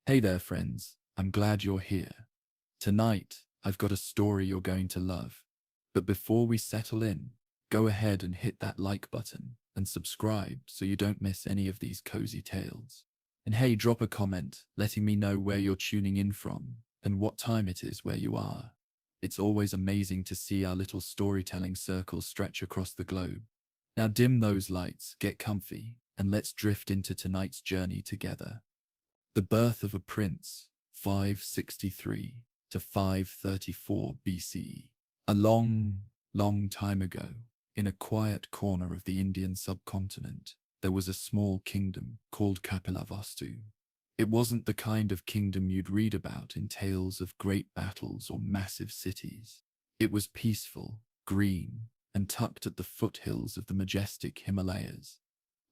Hey there, friends. I'm glad you're here. Tonight, I've got a story you're going to love. But before we settle in, go ahead and hit that like button and subscribe so you don't miss any of these cozy tales. And hey, drop a comment letting me know where you're tuning in from and what time it is where you are. It's always amazing to see our little storytelling circle stretch across the globe. Now dim those lights, get comfy, and let's drift into tonight's journey together. The birth of a prince, 563 to 534 BCE. A long, long time ago, in a quiet corner of the Indian subcontinent, there was a small kingdom called Kapilavastu. It wasn't the kind of kingdom you'd read about in tales of great battles or massive cities. It was peaceful, green, and tucked at the foothills of the majestic Himalayas.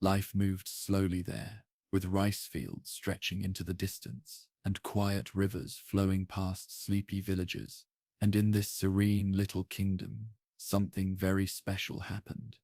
Life moved slowly there, with rice fields stretching into the distance and quiet rivers flowing past sleepy villages. And in this serene little kingdom, something very special happened.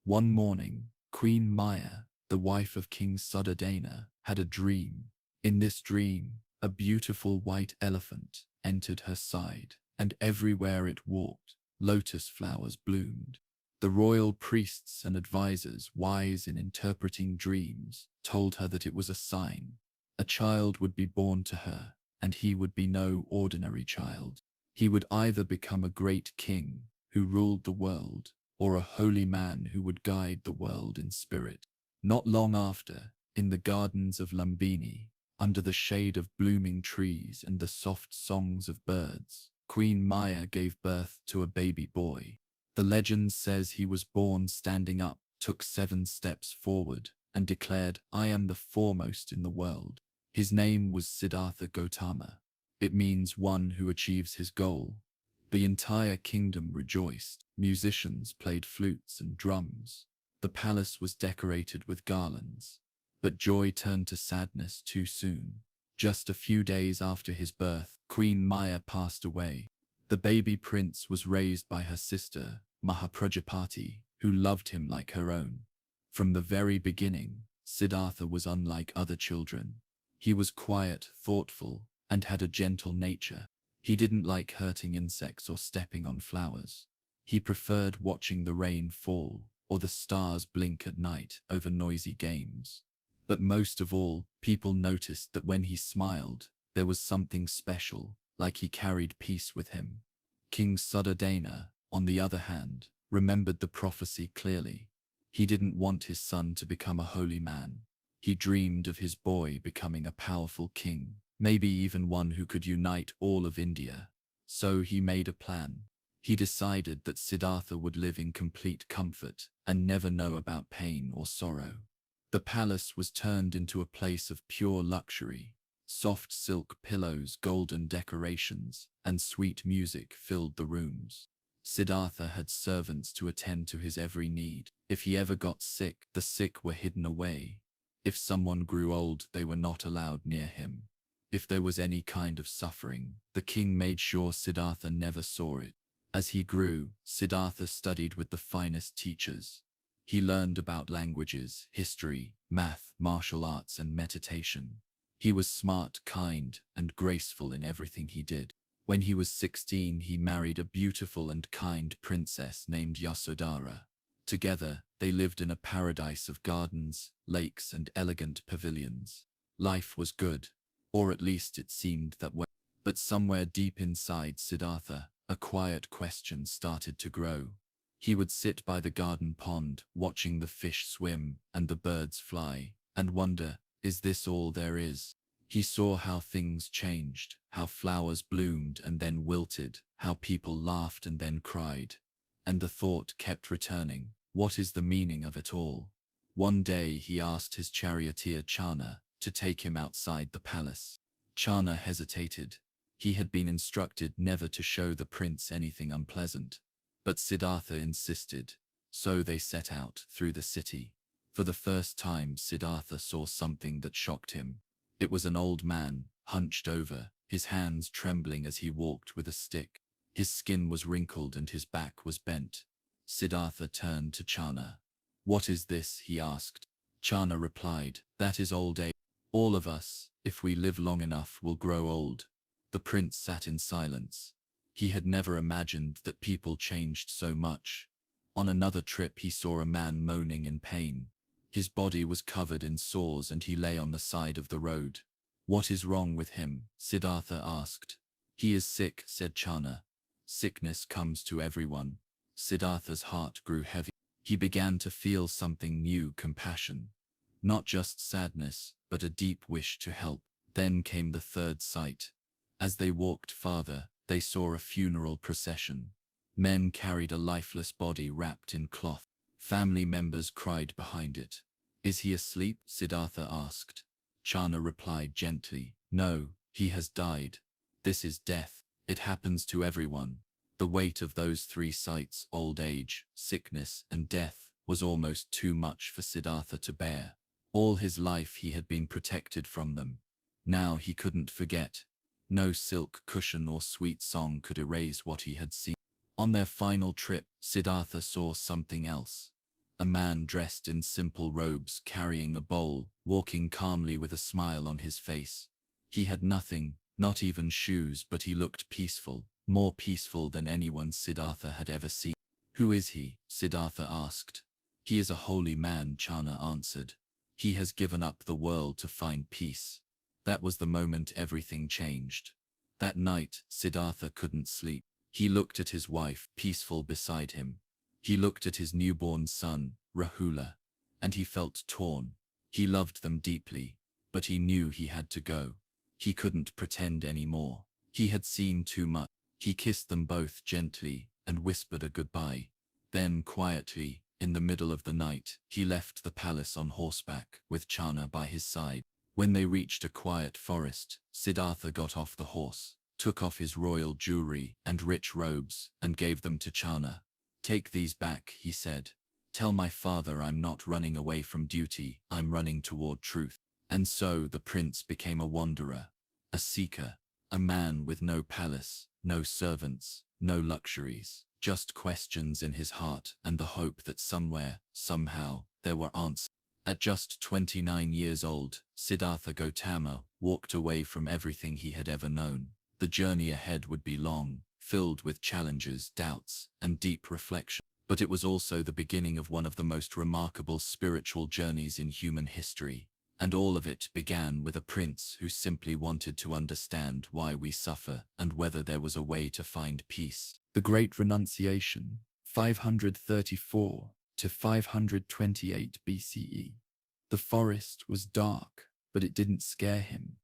One morning, Queen Maya, the wife of King Suddhodana, had a dream. In this dream, a beautiful white elephant entered her side, and everywhere it walked, lotus flowers bloomed. The royal priests and advisors, wise in interpreting dreams, told her that it was a sign. A child would be born to her, and he would be no ordinary child. He would either become a great king who ruled the world, or a holy man who would guide the world in spirit. Not long after, in the gardens of Lumbini, under the shade of blooming trees and the soft songs of birds, Queen Maya gave birth to a baby boy. The legend says he was born standing up, took 7 steps forward, and declared, "I am the foremost in the world." His name was Siddhartha Gautama. It means one who achieves his goal. The entire kingdom rejoiced. Musicians played flutes and drums. The palace was decorated with garlands. But joy turned to sadness too soon. Just a few days after his birth, Queen Maya passed away. The baby prince was raised by her sister, Mahaprajapati, who loved him like her own. From the very beginning, Siddhartha was unlike other children. He was quiet, thoughtful, and had a gentle nature. He didn't like hurting insects or stepping on flowers. He preferred watching the rain fall or the stars blink at night over noisy games. But most of all, people noticed that when he smiled, there was something special, like he carried peace with him. King Suddhodana, on the other hand, remembered the prophecy clearly. He didn't want his son to become a holy man. He dreamed of his boy becoming a powerful king, maybe even one who could unite all of India. So he made a plan. He decided that Siddhartha would live in complete comfort and never know about pain or sorrow. The palace was turned into a place of pure luxury. Soft silk pillows, golden decorations, and sweet music filled the rooms. Siddhartha had servants to attend to his every need. If he ever got sick, the sick were hidden away. If someone grew old, they were not allowed near him. If there was any kind of suffering, the king made sure Siddhartha never saw it. As he grew, Siddhartha studied with the finest teachers. He learned about languages, history, math, martial arts, and meditation. He was smart, kind, and graceful in everything he did. When he was 16, he married a beautiful and kind princess named Yasodhara. Together, they lived in a paradise of gardens, lakes, and elegant pavilions. Life was good, or at least it seemed that way. But somewhere deep inside Siddhartha, a quiet question started to grow. He would sit by the garden pond, watching the fish swim and the birds fly, and wonder, is this all there is? He saw how things changed, how flowers bloomed and then wilted, how people laughed and then cried. And the thought kept returning, what is the meaning of it all? One day he asked his charioteer Chana to take him outside the palace. Chana hesitated. He had been instructed never to show the prince anything unpleasant. But Siddhartha insisted, so they set out through the city. For the first time, Siddhartha saw something that shocked him. It was an old man, hunched over, his hands trembling as he walked with a stick. His skin was wrinkled and his back was bent. Siddhartha turned to Chana. "What is this?" he asked. Chana replied, "That is old age." All of us, if we live long enough, will grow old. The prince sat in silence. He had never imagined that people changed so much. On another trip he saw a man moaning in pain. His body was covered in sores and he lay on the side of the road. "What is wrong with him?" Siddhartha asked. "He is sick," said Chana. "Sickness comes to everyone." Siddhartha's heart grew heavy. He began to feel something new, compassion. Not just sadness, but a deep wish to help. Then came the third sight. As they walked farther, they saw a funeral procession. Men carried a lifeless body wrapped in cloth. Family members cried behind it. "Is he asleep?" Siddhartha asked. Chana replied gently, "No, he has died. This is death. It happens to everyone." The weight of those three sights, old age, sickness, and death, was almost too much for Siddhartha to bear. All his life he had been protected from them. Now he couldn't forget. No silk cushion or sweet song could erase what he had seen. On their final trip, Siddhartha saw something else. A man dressed in simple robes, carrying a bowl, walking calmly with a smile on his face. He had nothing, not even shoes, but he looked peaceful, more peaceful than anyone Siddhartha had ever seen. "Who is he?" Siddhartha asked. "He is a holy man," Chana answered. "He has given up the world to find peace." That was the moment everything changed. That night, Siddhartha couldn't sleep. He looked at his wife, peaceful beside him. He looked at his newborn son, Rahula, and he felt torn. He loved them deeply, but he knew he had to go. He couldn't pretend anymore. He had seen too much. He kissed them both gently and whispered a goodbye. Then quietly, in the middle of the night, he left the palace on horseback, with Chana by his side. When they reached a quiet forest, Siddhartha got off the horse, took off his royal jewelry and rich robes, and gave them to Chana. "Take these back," he said. "Tell my father I'm not running away from duty, I'm running toward truth." And so the prince became a wanderer, a seeker, a man with no palace, no servants, no luxuries, just questions in his heart and the hope that somewhere, somehow, there were answers. At just 29 years old, Siddhartha Gautama walked away from everything he had ever known. The journey ahead would be long, filled with challenges, doubts, and deep reflection. But it was also the beginning of one of the most remarkable spiritual journeys in human history. And all of it began with a prince who simply wanted to understand why we suffer and whether there was a way to find peace. The Great Renunciation, 534 to 528 BCE. The forest was dark, but it didn't scare him.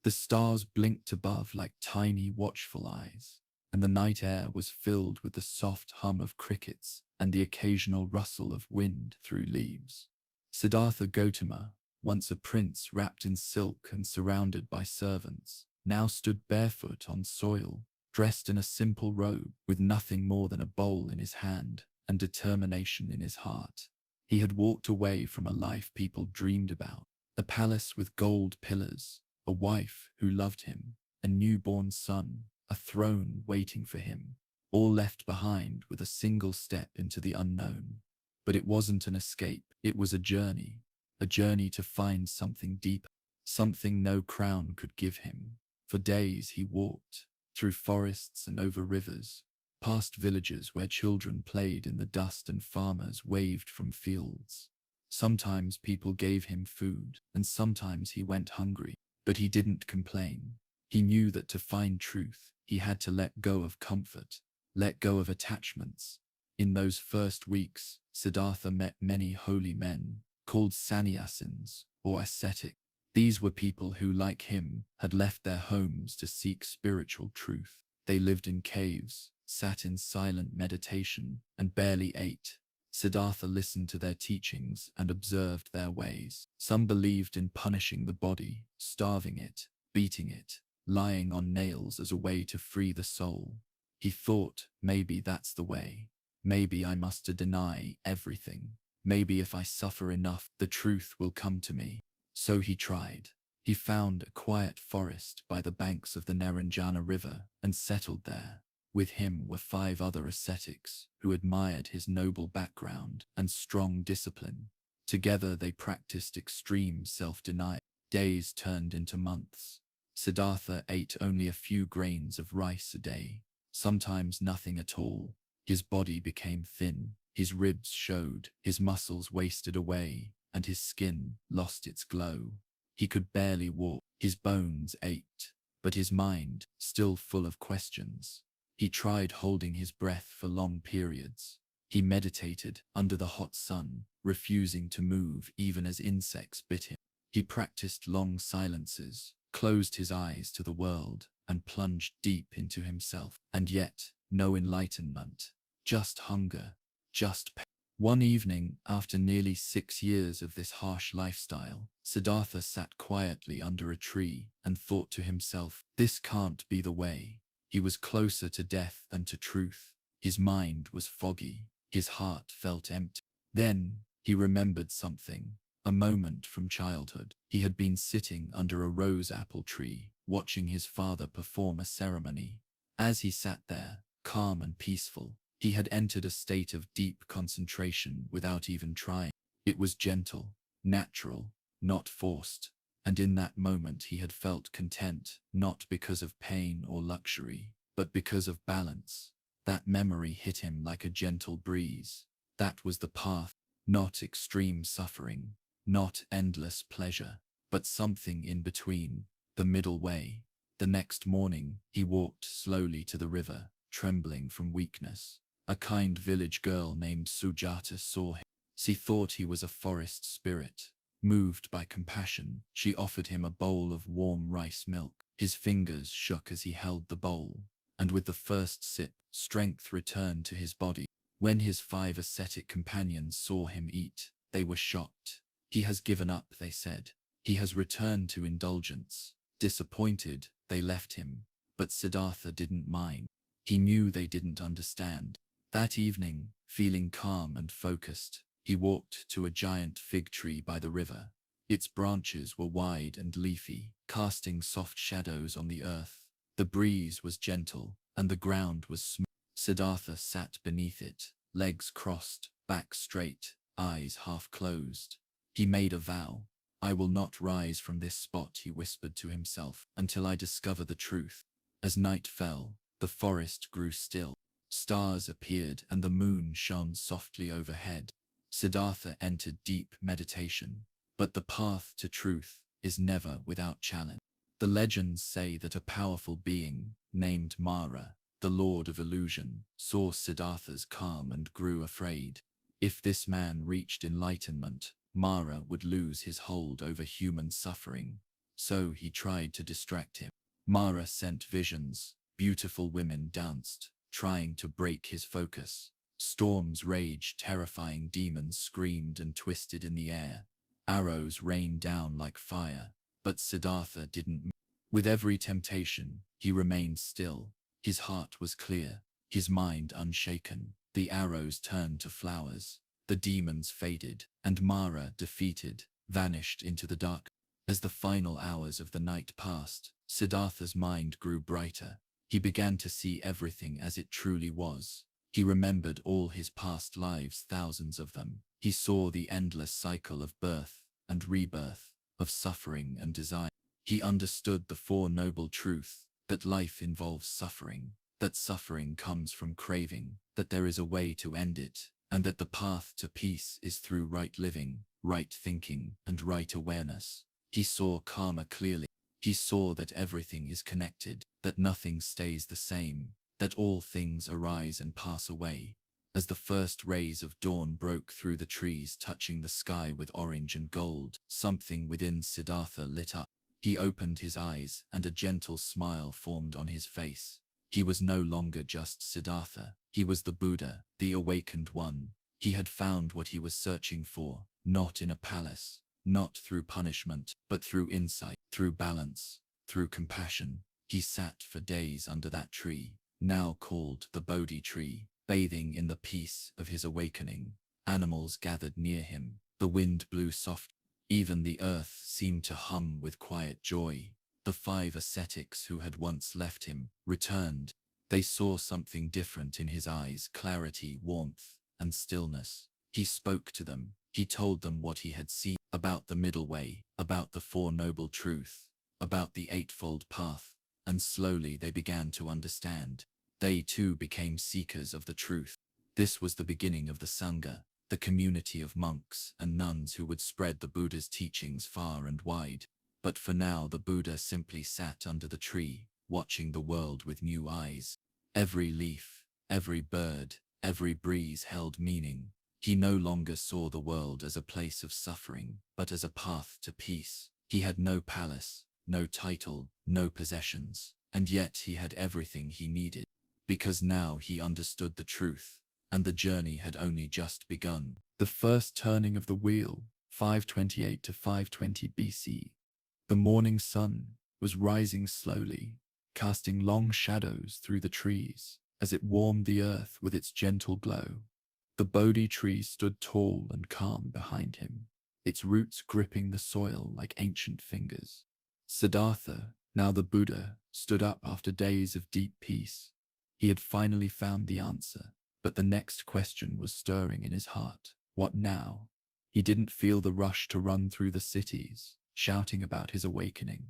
The stars blinked above like tiny watchful eyes, and the night air was filled with the soft hum of crickets and the occasional rustle of wind through leaves. Siddhartha Gautama, once a prince wrapped in silk and surrounded by servants, now stood barefoot on soil, dressed in a simple robe, with nothing more than a bowl in his hand and determination in his heart. He had walked away from a life people dreamed about, a palace with gold pillars, a wife who loved him, a newborn son, a throne waiting for him, all left behind with a single step into the unknown. But it wasn't an escape, it was a journey to find something deeper, something no crown could give him. For days he walked, through forests and over rivers, past villages where children played in the dust and farmers waved from fields. Sometimes people gave him food, and sometimes he went hungry, but he didn't complain. He knew that to find truth, he had to let go of comfort, let go of attachments. In those first weeks, Siddhartha met many holy men, called sannyasins, or ascetic. These were people who, like him, had left their homes to seek spiritual truth. They lived in caves, sat in silent meditation, and barely ate. Siddhartha listened to their teachings and observed their ways. Some believed in punishing the body, starving it, beating it, lying on nails as a way to free the soul. He thought, maybe that's the way. Maybe I must deny everything. Maybe if I suffer enough, the truth will come to me. So he tried. He found a quiet forest by the banks of the Naranjana River and settled there. With him were 5 other ascetics who admired his noble background and strong discipline. Together they practiced extreme self-denial. Days turned into months. Siddhartha ate only a few grains of rice a day, sometimes nothing at all. His body became thin, his ribs showed, his muscles wasted away, and his skin lost its glow. He could barely walk, his bones ached, but his mind still full of questions. He tried holding his breath for long periods. He meditated under the hot sun, refusing to move even as insects bit him. He practiced long silences, closed his eyes to the world, and plunged deep into himself. And yet, no enlightenment, just hunger, just pain. One evening, after nearly 6 years of this harsh lifestyle, Siddhartha sat quietly under a tree and thought to himself, this can't be the way. He was closer to death than to truth. His mind was foggy. His heart felt empty. Then he remembered something, a moment from childhood. He had been sitting under a rose apple tree, watching his father perform a ceremony. As he sat there, calm and peaceful, he had entered a state of deep concentration without even trying. It was gentle, natural, not forced, and in that moment he had felt content, not because of pain or luxury, but because of balance. That memory hit him like a gentle breeze. That was the path, not extreme suffering, not endless pleasure, but something in between, the middle way. The next morning, he walked slowly to the river, trembling from weakness. A kind village girl named Sujata saw him. She thought he was a forest spirit. Moved by compassion, she offered him a bowl of warm rice milk. His fingers shook as he held the bowl, and with the first sip, strength returned to his body. When his 5 ascetic companions saw him eat, they were shocked. He has given up, they said. He has returned to indulgence. Disappointed, they left him. But Siddhartha didn't mind. He knew they didn't understand. That evening, feeling calm and focused, he walked to a giant fig tree by the river. Its branches were wide and leafy, casting soft shadows on the earth. The breeze was gentle, and the ground was smooth. Siddhartha sat beneath it, legs crossed, back straight, eyes half closed. He made a vow. I will not rise from this spot, he whispered to himself, until I discover the truth. As night fell, the forest grew still. Stars appeared and the moon shone softly overhead. Siddhartha entered deep meditation. But the path to truth is never without challenge. The legends say that a powerful being, named Mara, the Lord of Illusion, saw Siddhartha's calm and grew afraid. If this man reached enlightenment, Mara would lose his hold over human suffering. So he tried to distract him. Mara sent visions. Beautiful women danced, trying to break his focus. Storms raged, terrifying demons screamed and twisted in the air. Arrows rained down like fire, but Siddhartha didn't move. With every temptation, he remained still. His heart was clear, his mind unshaken. The arrows turned to flowers. The demons faded, and Mara, defeated, vanished into the dark. As the final hours of the night passed, Siddhartha's mind grew brighter. He began to see everything as it truly was. He remembered all his past lives, thousands of them. He saw the endless cycle of birth and rebirth, of suffering and desire. He understood the Four Noble Truths, that life involves suffering, that suffering comes from craving, that there is a way to end it, and that the path to peace is through right living, right thinking, and right awareness. He saw karma clearly. He saw that everything is connected, that nothing stays the same, that all things arise and pass away. As the first rays of dawn broke through the trees, touching the sky with orange and gold, something within Siddhartha lit up. He opened his eyes, and a gentle smile formed on his face. He was no longer just Siddhartha. He was the Buddha, the awakened one. He had found what he was searching for, not in a palace, not through punishment, but through insight, through balance, through compassion. He sat for days under that tree, now called the Bodhi tree, bathing in the peace of his awakening. Animals gathered near him. The wind blew soft. Even the earth seemed to hum with quiet joy. The 5 ascetics who had once left him returned. They saw something different in his eyes, clarity, warmth, and stillness. He spoke to them. He told them what he had seen about the middle way, about the Four Noble Truths, about the Eightfold Path, and slowly they began to understand. They too became seekers of the truth. This was the beginning of the Sangha, the community of monks and nuns who would spread the Buddha's teachings far and wide. But for now the Buddha simply sat under the tree, watching the world with new eyes. Every leaf, every bird, every breeze held meaning. He no longer saw the world as a place of suffering, but as a path to peace. He had no palace, no title, no possessions, and yet he had everything he needed, because now he understood the truth, and the journey had only just begun. The first turning of the wheel, 528 to 520 BC. The morning sun was rising slowly, casting long shadows through the trees as it warmed the earth with its gentle glow. The Bodhi tree stood tall and calm behind him, its roots gripping the soil like ancient fingers. Siddhartha, now the Buddha, stood up after days of deep peace. He had finally found the answer, but the next question was stirring in his heart. What now? He didn't feel the rush to run through the cities, shouting about his awakening.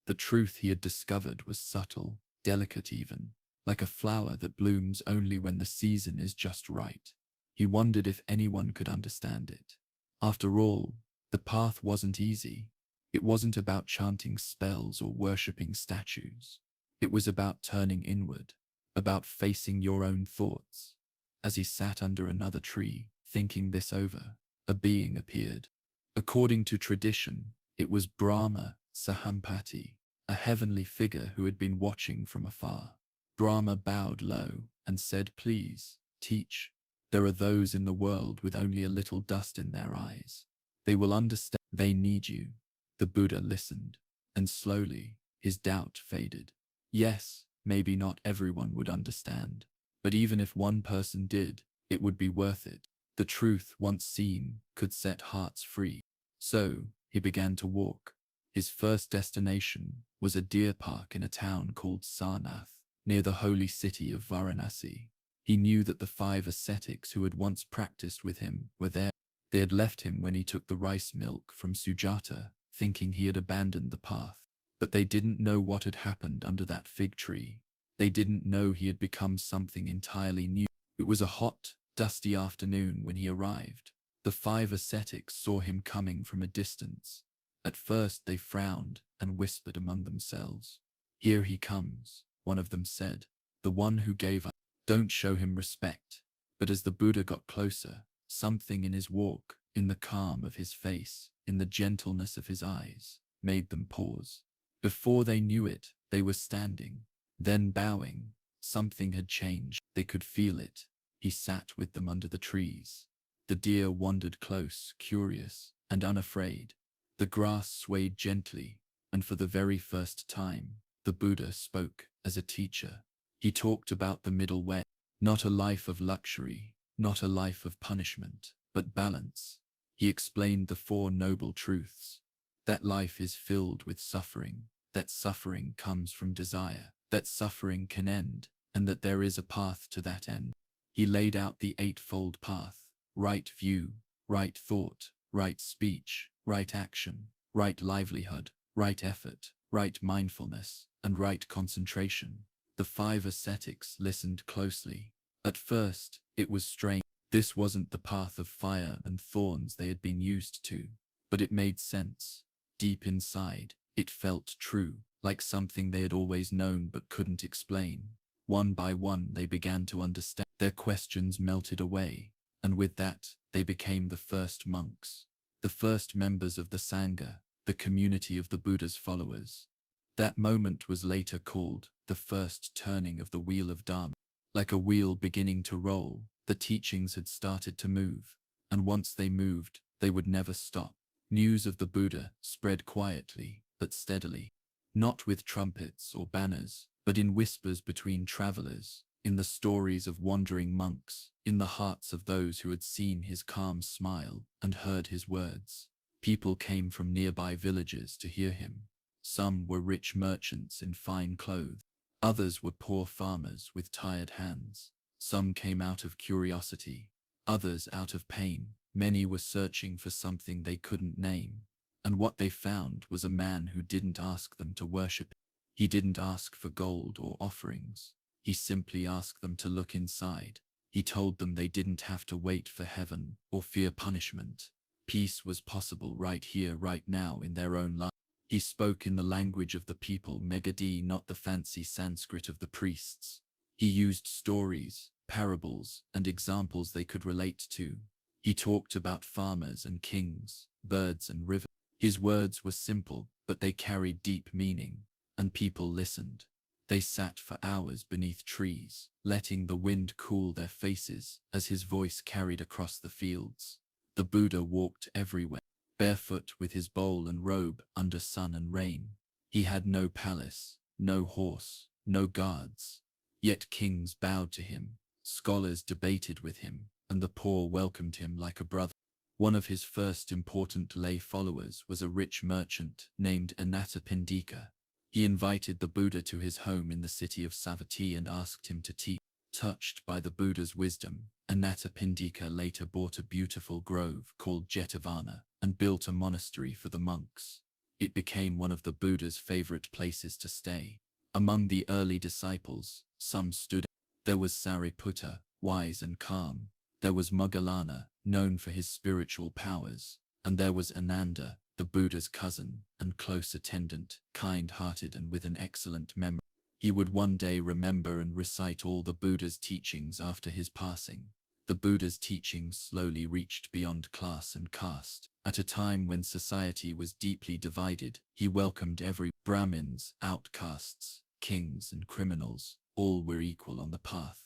The truth he had discovered was subtle, delicate even, like a flower that blooms only when the season is just right. He wondered if anyone could understand it. After all, the path wasn't easy. It wasn't about chanting spells or worshipping statues. It was about turning inward, about facing your own thoughts. As he sat under another tree, thinking this over, a being appeared. According to tradition, it was Brahma Sahampati, a heavenly figure who had been watching from afar. Brahma bowed low and said, "Please, teach. There are those in the world with only a little dust in their eyes. They will understand. They need you." The Buddha listened, and slowly his doubt faded. Yes, maybe not everyone would understand, but even if one person did, it would be worth it. The truth, once seen, could set hearts free. So he began to walk. His first destination was a deer park in a town called Sarnath, near the holy city of Varanasi. He knew that the 5 ascetics who had once practiced with him were there. They had left him when he took the rice milk from Sujata, thinking he had abandoned the path. But they didn't know what had happened under that fig tree. They didn't know he had become something entirely new. It was a hot, dusty afternoon when he arrived. The 5 ascetics saw him coming from a distance. At first they frowned and whispered among themselves. "Here he comes," one of them said, "the one who gave us. Don't show him respect." But as the Buddha got closer, something in his walk, in the calm of his face, in the gentleness of his eyes, made them pause. Before they knew it, they were standing, then bowing. Something had changed. They could feel it. He sat with them under the trees. The deer wandered close, curious and unafraid. The grass swayed gently, and for the very first time, the Buddha spoke as a teacher. He talked about the middle way, not a life of luxury, not a life of punishment, but balance. He explained the 4 noble truths, that life is filled with suffering, that suffering comes from desire, that suffering can end, and that there is a path to that end. He laid out the 8-fold path: right view, right thought, right speech, right action, right livelihood, right effort, right mindfulness, and right concentration. The 5 ascetics listened closely. At first, it was strange. This wasn't the path of fire and thorns they had been used to, but it made sense. Deep inside, it felt true, like something they had always known but couldn't explain. One by one they began to understand. Their questions melted away, and with that, they became the first monks, the first members of the Sangha, the community of the Buddha's followers. That moment was later called the first turning of the wheel of Dharma. Like a wheel beginning to roll, the teachings had started to move, and once they moved, they would never stop. News of the Buddha spread quietly, but steadily, not with trumpets or banners, but in whispers between travelers, in the stories of wandering monks, in the hearts of those who had seen his calm smile and heard his words. People came from nearby villages to hear him. Some were rich merchants in fine clothes. Others were poor farmers with tired hands. Some came out of curiosity, others out of pain, Many were searching for something they couldn't name, and what they found was a man who didn't ask them to worship. He didn't ask for gold or offerings. He simply asked them to look inside. He told them they didn't have to wait for heaven or fear punishment. Peace was possible right here, right now, in their own life. He spoke in the language of the people, Megadi, not the fancy Sanskrit of the priests. He used stories, parables, and examples they could relate to. He talked about farmers and kings, birds and rivers. His words were simple, but they carried deep meaning, and people listened. They sat for hours beneath trees, letting the wind cool their faces as his voice carried across the fields. The Buddha walked everywhere, barefoot with his bowl and robe under sun and rain. He had no palace, no horse, no guards. Yet kings bowed to him, scholars debated with him, and the poor welcomed him like a brother. One of his first important lay followers was a rich merchant named Anathapindika. He invited the Buddha to his home in the city of Savatthi and asked him to teach. Touched by the Buddha's wisdom, Anathapindika later bought a beautiful grove called Jetavana and built a monastery for the monks. It became one of the Buddha's favorite places to stay. Among the early disciples, some stood. There was Sariputta, wise and calm. There was Moggallana, known for his spiritual powers. And there was Ananda, the Buddha's cousin and close attendant, kind-hearted and with an excellent memory. He would one day remember and recite all the Buddha's teachings after his passing. The Buddha's teachings slowly reached beyond class and caste. At a time when society was deeply divided, he welcomed every Brahmins, outcasts, kings and criminals. All were equal on the path.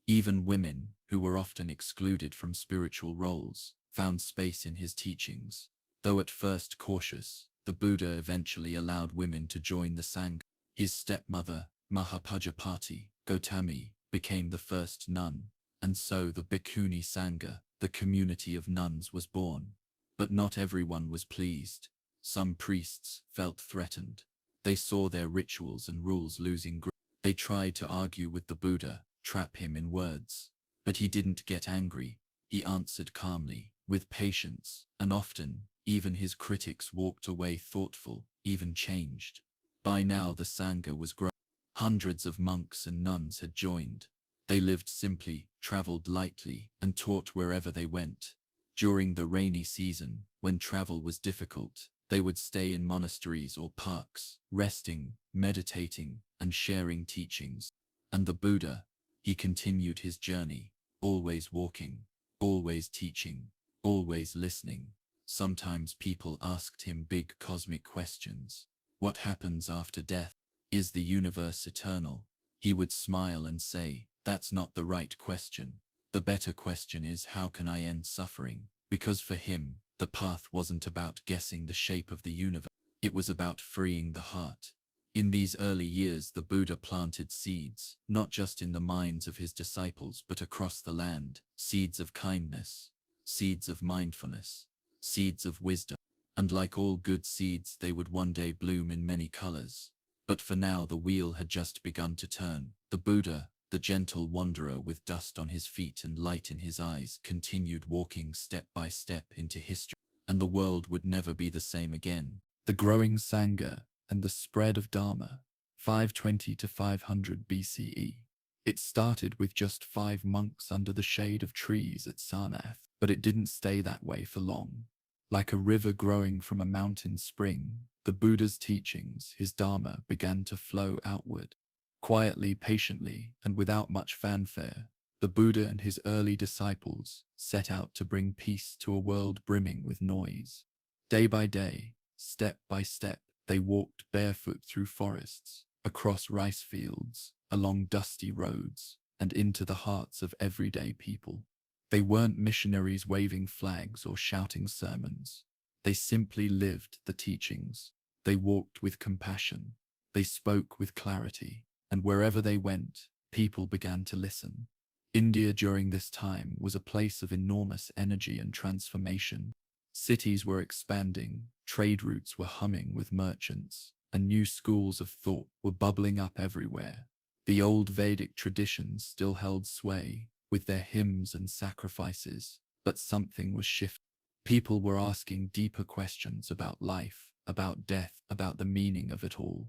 Even women, who were often excluded from spiritual roles, found space in his teachings. Though at first cautious, the Buddha eventually allowed women to join the Sangha. His stepmother, Mahapajapati, Gautami, became the first nun, and so the Bhikkhuni Sangha, the community of nuns, was born. But not everyone was pleased. Some priests felt threatened. They saw their rituals and rules losing grip. They tried to argue with the Buddha, trap him in words. But he didn't get angry. He answered calmly, with patience, and often, even his critics walked away thoughtful, even changed. By now the Sangha was growing. Hundreds of monks and nuns had joined. They lived simply, traveled lightly, and taught wherever they went. During the rainy season, when travel was difficult, they would stay in monasteries or parks, resting, meditating, and sharing teachings. And the Buddha, he continued his journey, always walking, always teaching, always listening. Sometimes people asked him big cosmic questions. What happens after death? Is the universe eternal? He would smile and say, that's not the right question. The better question is, how can I end suffering? Because for him, the path wasn't about guessing the shape of the universe. It was about freeing the heart. In these early years, the Buddha planted seeds, not just in the minds of his disciples but across the land, seeds of kindness, seeds of mindfulness, seeds of wisdom. And like all good seeds, they would one day bloom in many colors. But for now the wheel had just begun to turn. The Buddha, the gentle wanderer with dust on his feet and light in his eyes, continued walking step by step into history, and the world would never be the same again. The growing Sangha and the spread of Dharma, 520 to 500 BCE. It started with just 5 monks under the shade of trees at Sarnath, but it didn't stay that way for long. Like a river growing from a mountain spring, the Buddha's teachings, his Dharma, began to flow outward. Quietly, patiently, and without much fanfare, the Buddha and his early disciples set out to bring peace to a world brimming with noise. Day by day, step by step, they walked barefoot through forests, across rice fields, along dusty roads, and into the hearts of everyday people. They weren't missionaries waving flags or shouting sermons. They simply lived the teachings. They walked with compassion. They spoke with clarity. And wherever they went, people began to listen. India during this time was a place of enormous energy and transformation. Cities were expanding, trade routes were humming with merchants, and new schools of thought were bubbling up everywhere. The old Vedic traditions still held sway, with their hymns and sacrifices, But something was shifting. People were asking deeper questions about life, about death, about the meaning of it all.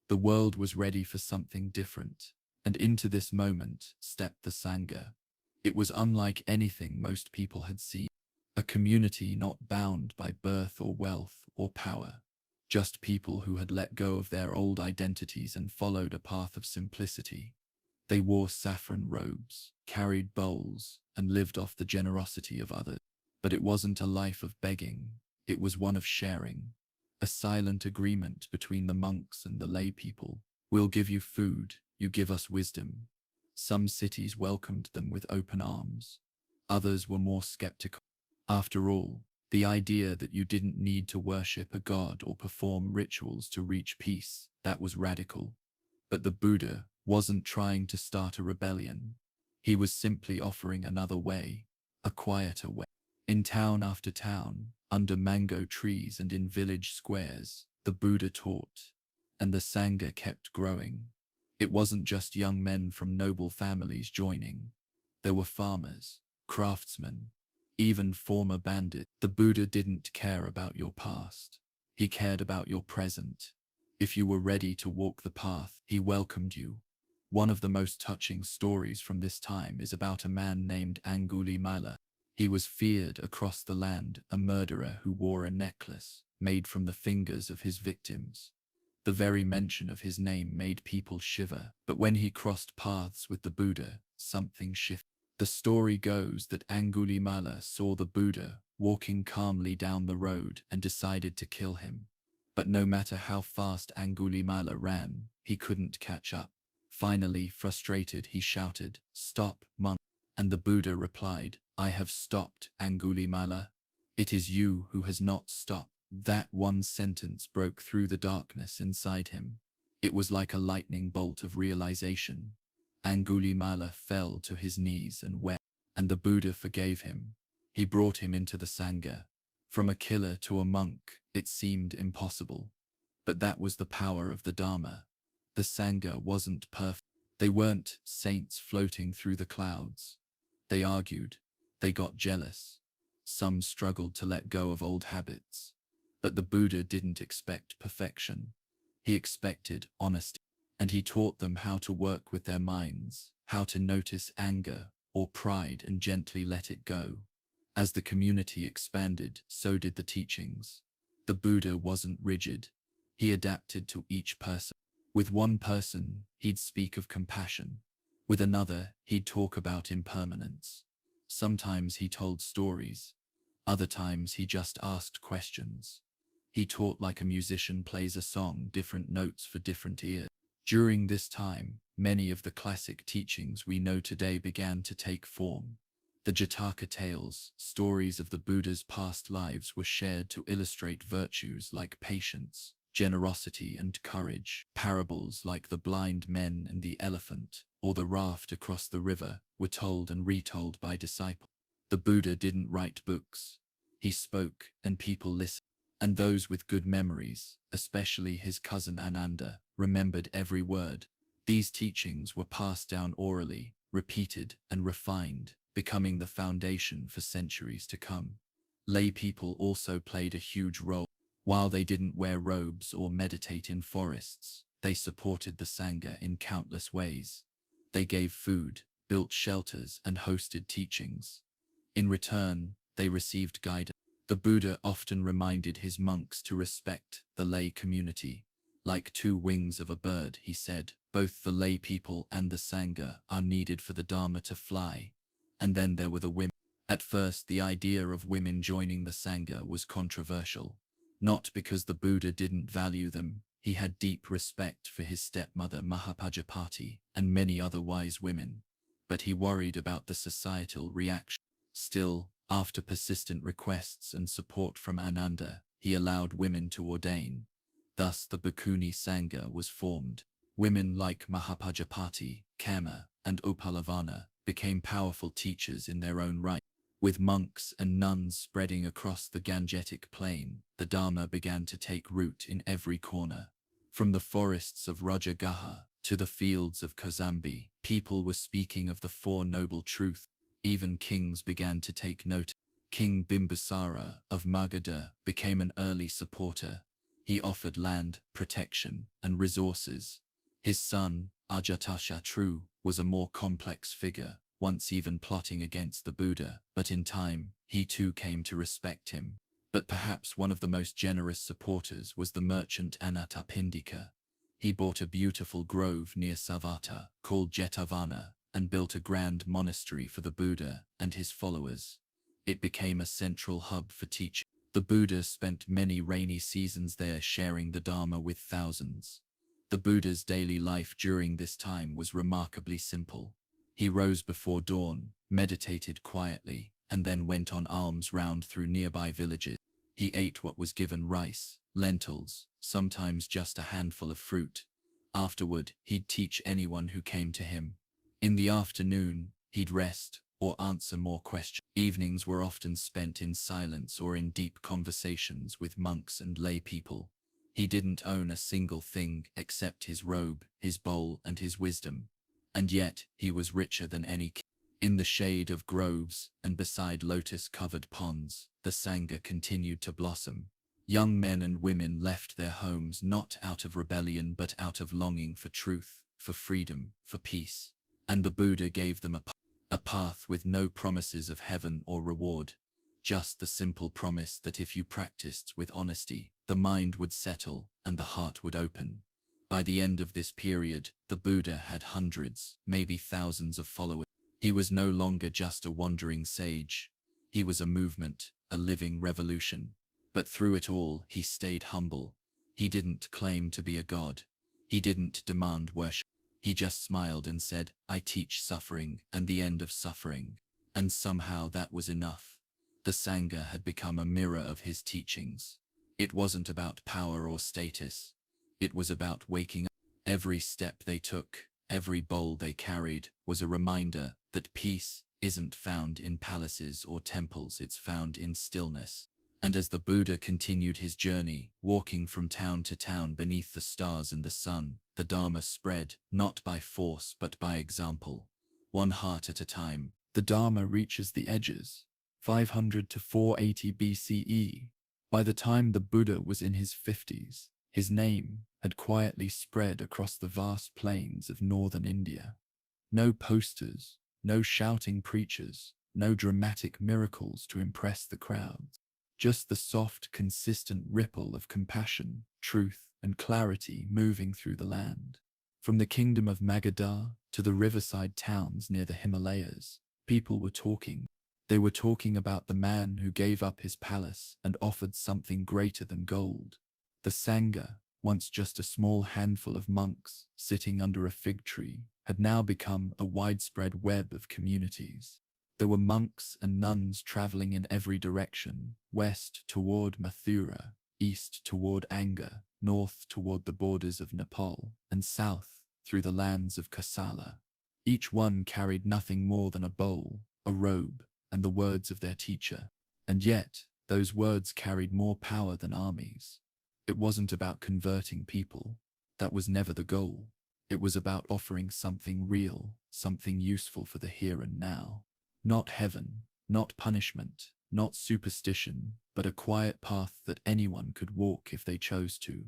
The world was ready for something different, and into this moment stepped the Sangha. It was unlike anything most people had seen. A community not bound by birth or wealth or power. Just people who had let go of their old identities and followed a path of simplicity. They wore saffron robes, carried bowls, and lived off the generosity of others. But it wasn't a life of begging, it was one of sharing. A silent agreement between the monks and the lay people. We'll give you food, you give us wisdom. Some cities welcomed them with open arms. Others were more skeptical. After all, the idea that you didn't need to worship a god or perform rituals to reach peace, that was radical. But the Buddha wasn't trying to start a rebellion. He was simply offering another way, a quieter way. In town after town, under mango trees and in village squares, the Buddha taught, and the Sangha kept growing. It wasn't just young men from noble families joining. There were farmers, craftsmen, even former bandits. The Buddha didn't care about your past. He cared about your present. If you were ready to walk the path, he welcomed you. One of the most touching stories from this time is about a man named Angulimala. He was feared across the land, a murderer who wore a necklace made from the fingers of his victims. The very mention of his name made people shiver, but when he crossed paths with the Buddha, something shifted. The story goes that Angulimala saw the Buddha walking calmly down the road and decided to kill him. But no matter how fast Angulimala ran, he couldn't catch up. Finally, frustrated, he shouted, "Stop, monk!" And the Buddha replied, "I have stopped, Angulimala. It is you who has not stopped." That one sentence broke through the darkness inside him. It was like a lightning bolt of realization. Angulimala fell to his knees and wept, and the Buddha forgave him. He brought him into the Sangha. From a killer to a monk, it seemed impossible. But that was the power of the Dharma. The Sangha wasn't perfect. They weren't saints floating through the clouds. They argued. They got jealous. Some struggled to let go of old habits. But the Buddha didn't expect perfection. He expected honesty. And he taught them how to work with their minds, how to notice anger or pride and gently let it go. As the community expanded, so did the teachings. The Buddha wasn't rigid. He adapted to each person. With one person, he'd speak of compassion. With another, he'd talk about impermanence. Sometimes he told stories. Other times he just asked questions. He taught like a musician plays a song, different notes for different ears. During this time, many of the classic teachings we know today began to take form. The Jataka tales, stories of the Buddha's past lives, were shared to illustrate virtues like patience, generosity, and courage. Parables like the blind men and the elephant, or the raft across the river, were told and retold by disciples. The Buddha didn't write books. He spoke, and people listened. And those with good memories, especially his cousin Ananda, remembered every word. These teachings were passed down orally, repeated and refined, becoming the foundation for centuries to come. Lay people also played a huge role. While they didn't wear robes or meditate in forests, they supported the Sangha in countless ways. They gave food, built shelters, and hosted teachings. In return, they received guidance. The Buddha often reminded his monks to respect the lay community. Like two wings of a bird, he said, both the lay people and the Sangha are needed for the Dharma to fly. And then there were the women. At first, the idea of women joining the Sangha was controversial. Not because the Buddha didn't value them. He had deep respect for his stepmother Mahapajapati and many other wise women. But he worried about the societal reaction. Still, after persistent requests and support from Ananda, he allowed women to ordain. Thus the Bhikkhuni Sangha was formed. Women like Mahapajapati, Kama, and Upalavana became powerful teachers in their own right. With monks and nuns spreading across the Gangetic plain, the Dharma began to take root in every corner. From the forests of Rajagaha to the fields of Kozambi, people were speaking of the Four Noble Truths. Even kings began to take note. King Bimbisara of Magadha became an early supporter. He offered land, protection, and resources. His son, Ajatashatru, was a more complex figure, once even plotting against the Buddha, but in time, he too came to respect him. But perhaps one of the most generous supporters was the merchant Anathapindika. He bought a beautiful grove near Savatthi, called Jetavana, and built a grand monastery for the Buddha and his followers. It became a central hub for teaching. The Buddha spent many rainy seasons there sharing the Dharma with thousands. The Buddha's daily life during this time was remarkably simple. He rose before dawn, meditated quietly, and then went on alms round through nearby villages. He ate what was given: rice, lentils, sometimes just a handful of fruit. Afterward, he'd teach anyone who came to him. In the afternoon, he'd rest or answer more questions. Evenings were often spent in silence or in deep conversations with monks and lay people. He didn't own a single thing except his robe, his bowl, and his wisdom. And yet, he was richer than any king. In the shade of groves and beside lotus-covered ponds, the Sangha continued to blossom. Young men and women left their homes not out of rebellion but out of longing for truth, for freedom, for peace. And the Buddha gave them a path with no promises of heaven or reward, just the simple promise that if you practiced with honesty, the mind would settle and the heart would open. By the end of this period, the Buddha had hundreds, maybe thousands of followers. He was no longer just a wandering sage. He was a movement, a living revolution. But through it all, he stayed humble. He didn't claim to be a god. He didn't demand worship. He just smiled and said, "I teach suffering and the end of suffering." And somehow that was enough. The Sangha had become a mirror of his teachings. It wasn't about power or status. It was about waking up. Every step they took, every bowl they carried, was a reminder that peace isn't found in palaces or temples, it's found in stillness. And as the Buddha continued his journey, walking from town to town beneath the stars and the sun, the Dharma spread, not by force but by example. One heart at a time, the Dharma reaches the edges. 500 to 480 BCE. By the time the Buddha was in his 50s, his name had quietly spread across the vast plains of northern India. No posters, no shouting preachers, no dramatic miracles to impress the crowds. Just the soft, consistent ripple of compassion, truth, and clarity moving through the land. From the kingdom of Magadha to the riverside towns near the Himalayas, people were talking. They were talking about the man who gave up his palace and offered something greater than gold. The Sangha, once just a small handful of monks sitting under a fig tree, had now become a widespread web of communities. There were monks and nuns traveling in every direction, west toward Mathura, east toward Anga, north toward the borders of Nepal, and south through the lands of Kosala. Each one carried nothing more than a bowl, a robe, and the words of their teacher. And yet, those words carried more power than armies. It wasn't about converting people. That was never the goal. It was about offering something real, something useful for the here and now. Not heaven, not punishment, not superstition, but a quiet path that anyone could walk if they chose to.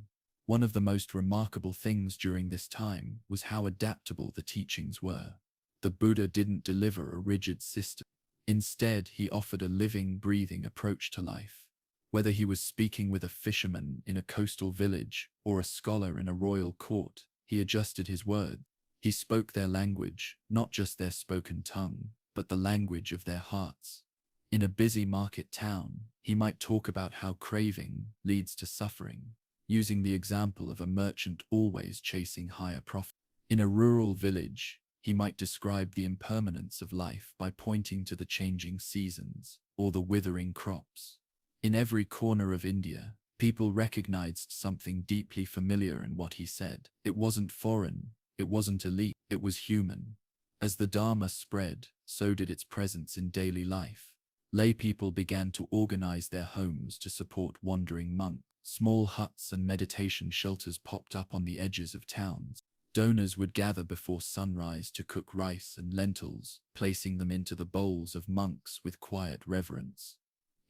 One of the most remarkable things during this time was how adaptable the teachings were. The Buddha didn't deliver a rigid system. Instead, he offered a living, breathing approach to life. Whether he was speaking with a fisherman in a coastal village or a scholar in a royal court, he adjusted his words. He spoke their language, not just their spoken tongue, but the language of their hearts. In a busy market town, he might talk about how craving leads to suffering, using the example of a merchant always chasing higher profit. In a rural village, he might describe the impermanence of life by pointing to the changing seasons or the withering crops. In every corner of India, people recognized something deeply familiar in what he said. It wasn't foreign, it wasn't elite, it was human. As the Dharma spread, so did its presence in daily life. Lay people began to organize their homes to support wandering monks. Small huts and meditation shelters popped up on the edges of towns. Donors would gather before sunrise to cook rice and lentils, placing them into the bowls of monks with quiet reverence.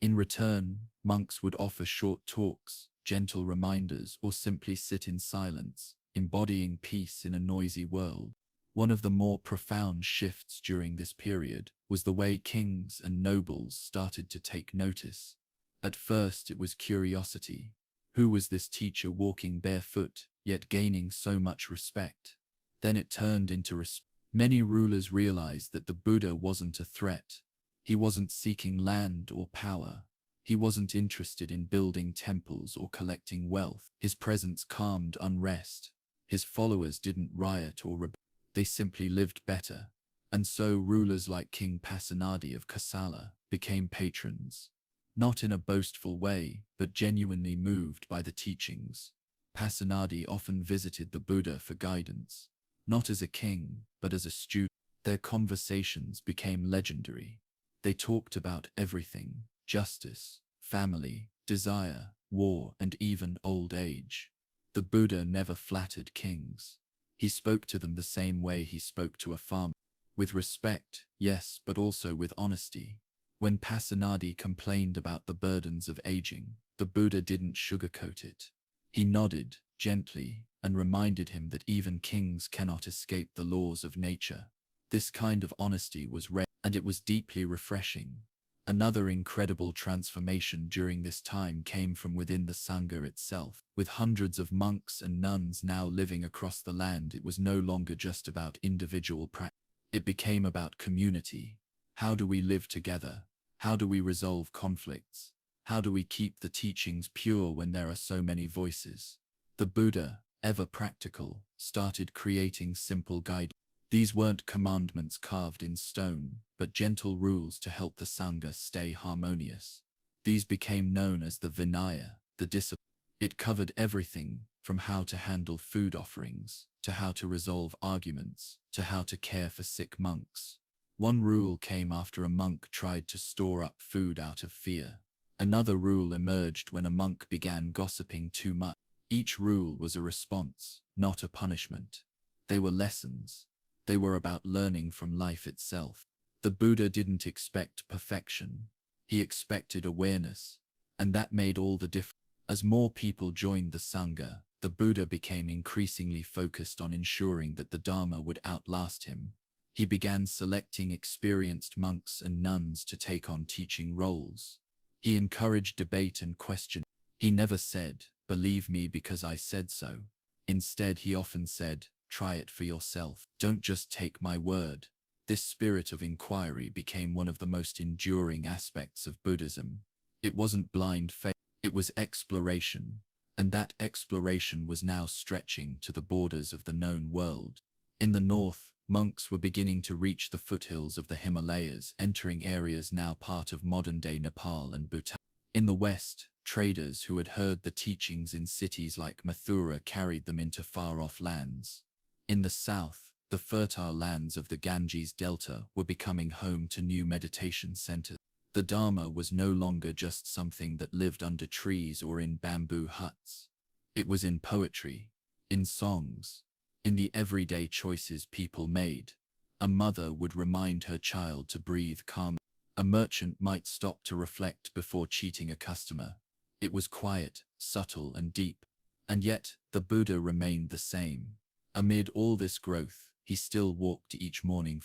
In return, monks would offer short talks, gentle reminders, or simply sit in silence, embodying peace in a noisy world. One of the more profound shifts during this period was the way kings and nobles started to take notice. At first it was curiosity. Who was this teacher walking barefoot, yet gaining so much respect? Then it turned into respect. Many rulers realized that the Buddha wasn't a threat. He wasn't seeking land or power. He wasn't interested in building temples or collecting wealth. His presence calmed unrest. His followers didn't riot or rebel. They simply lived better. And so rulers like King Pasenadi of Kosala became patrons. Not in a boastful way, but genuinely moved by the teachings. Pasenadi often visited the Buddha for guidance, not as a king, but as a student. Their conversations became legendary. They talked about everything: justice, family, desire, war, and even old age. The Buddha never flattered kings. He spoke to them the same way he spoke to a farmer. With respect, yes, but also with honesty. When Pasenadi complained about the burdens of aging, the Buddha didn't sugarcoat it. He nodded gently and reminded him that even kings cannot escape the laws of nature. This kind of honesty was rare, and it was deeply refreshing. Another incredible transformation during this time came from within the Sangha itself. With hundreds of monks and nuns now living across the land, it was no longer just about individual practice. It became about community. How do we live together? How do we resolve conflicts? How do we keep the teachings pure when there are so many voices? The Buddha, ever practical, started creating simple guidelines. These weren't commandments carved in stone, but gentle rules to help the Sangha stay harmonious. These became known as the Vinaya, the discipline. It covered everything from how to handle food offerings, to how to resolve arguments, to how to care for sick monks. One rule came after a monk tried to store up food out of fear. Another rule emerged when a monk began gossiping too much. Each rule was a response, not a punishment. They were lessons. They were about learning from life itself. The Buddha didn't expect perfection. He expected awareness, and that made all the difference. As more people joined the Sangha, the Buddha became increasingly focused on ensuring that the Dharma would outlast him. He began selecting experienced monks and nuns to take on teaching roles. He encouraged debate and questioning. He never said, "Believe me because I said so." Instead, he often said, "Try it for yourself. Don't just take my word." This spirit of inquiry became one of the most enduring aspects of Buddhism. It wasn't blind faith, it was exploration, and that exploration was now stretching to the borders of the known world. In the north, monks were beginning to reach the foothills of the Himalayas, entering areas now part of modern-day Nepal and Bhutan. In the west, traders who had heard the teachings in cities like Mathura carried them into far-off lands. In the south, the fertile lands of the Ganges Delta were becoming home to new meditation centers. The Dharma was no longer just something that lived under trees or in bamboo huts. It was in poetry, in songs, in the everyday choices people made. A mother would remind her child to breathe calmly. A merchant might stop to reflect before cheating a customer. It was quiet, subtle, and deep. And yet, the Buddha remained the same. Amid all this growth, he still walked each morning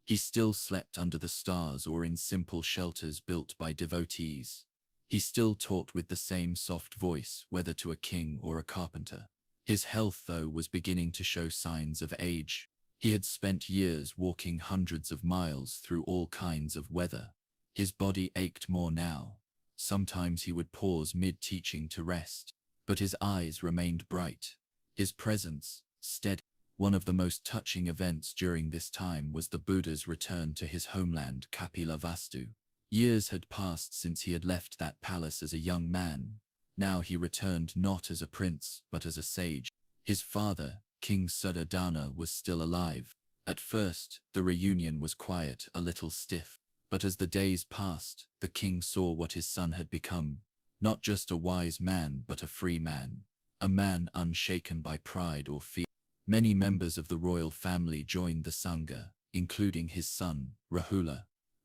he still slept under the stars or in simple shelters built by devotees. He still taught with the same soft voice, whether to a king or a carpenter. His health, though, was beginning to show signs of age. He had spent years walking hundreds of miles through all kinds of weather. His body ached more now. Sometimes he would pause mid-teaching to rest, but his eyes remained bright. His presence, steady. One of the most touching events during this time was the Buddha's return to his homeland Kapilavastu. Years had passed since he had left that palace as a young man. Now he returned not as a prince, but as a sage. His father, King Suddhodana, was still alive. At first, the reunion was quiet, a little stiff. But as the days passed, the king saw what his son had become. Not just a wise man, but a free man. A man unshaken by pride or fear. Many members of the royal family joined the Sangha, including his son, Rahula.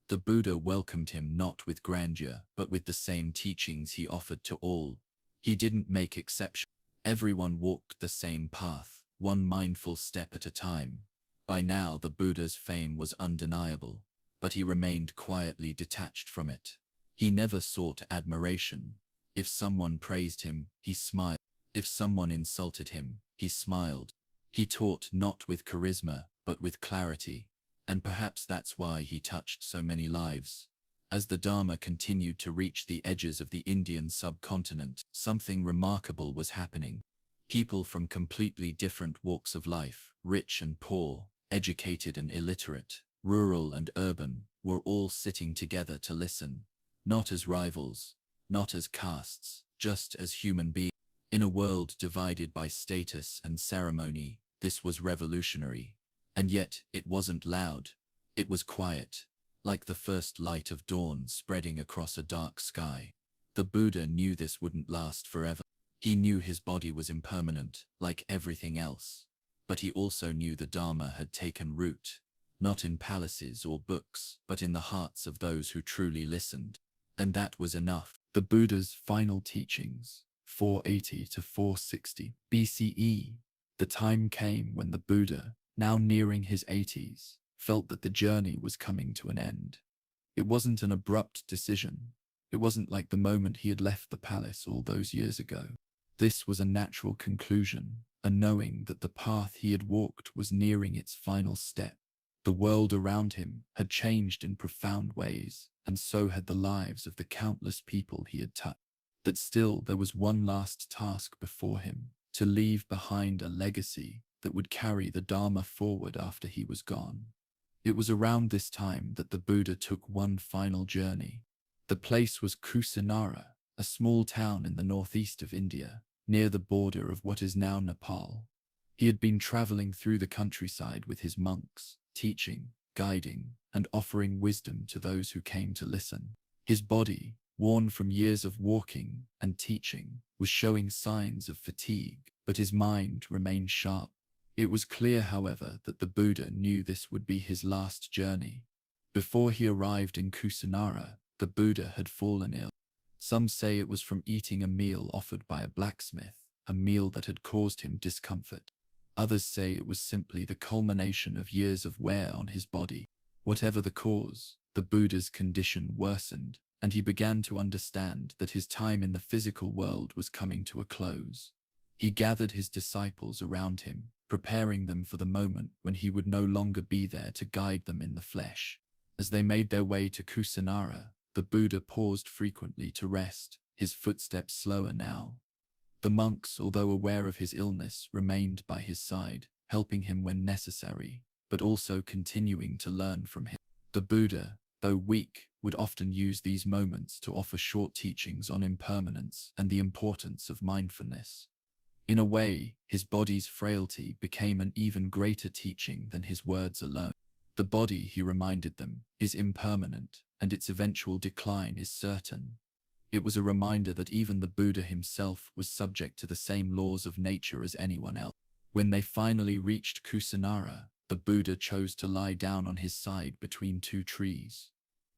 The Buddha welcomed him not with grandeur, but with the same teachings he offered to all. He didn't make exceptions. Everyone walked the same path, one mindful step at a time. By now the Buddha's fame was undeniable, but he remained quietly detached from it. He never sought admiration. If someone praised him, he smiled. If someone insulted him, he smiled. He taught not with charisma, but with clarity. And perhaps that's why he touched so many lives. As the Dharma continued to reach the edges of the Indian subcontinent, something remarkable was happening. People from completely different walks of life, rich and poor, educated and illiterate, rural and urban, were all sitting together to listen. Not as rivals, not as castes, just as human beings. In a world divided by status and ceremony, this was revolutionary. And yet, it wasn't loud. It was quiet, like the first light of dawn spreading across a dark sky. The Buddha knew this wouldn't last forever. He knew his body was impermanent, like everything else. But he also knew the Dharma had taken root, not in palaces or books, but in the hearts of those who truly listened. And that was enough. The Buddha's final teachings, 480 to 460 BCE. The time came when the Buddha, now nearing his 80s, felt that the journey was coming to an end. It wasn't an abrupt decision. It wasn't like the moment he had left the palace all those years ago. This was a natural conclusion, a knowing that the path he had walked was nearing its final step. The world around him had changed in profound ways, and so had the lives of the countless people he had touched. That still there was one last task before him, to leave behind a legacy that would carry the Dharma forward after he was gone. It was around this time that the Buddha took one final journey. The place was Kusinara, a small town in the northeast of India, near the border of what is now Nepal. He had been traveling through the countryside with his monks, teaching, guiding, and offering wisdom to those who came to listen. His body, worn from years of walking and teaching, was showing signs of fatigue, but his mind remained sharp. It was clear, however, that the Buddha knew this would be his last journey. Before he arrived in Kusinara, the Buddha had fallen ill. Some say it was from eating a meal offered by a blacksmith, a meal that had caused him discomfort. Others say it was simply the culmination of years of wear on his body. Whatever the cause, the Buddha's condition worsened, and he began to understand that his time in the physical world was coming to a close. He gathered his disciples around him, preparing them for the moment when he would no longer be there to guide them in the flesh. As they made their way to Kusinara, the Buddha paused frequently to rest, his footsteps slower now. The monks, although aware of his illness, remained by his side, helping him when necessary, but also continuing to learn from him. The Buddha, though weak, would often use these moments to offer short teachings on impermanence and the importance of mindfulness. In a way, his body's frailty became an even greater teaching than his words alone. The body, he reminded them, is impermanent, and its eventual decline is certain. It was a reminder that even the Buddha himself was subject to the same laws of nature as anyone else. When they finally reached Kusinara, the Buddha chose to lie down on his side between two trees.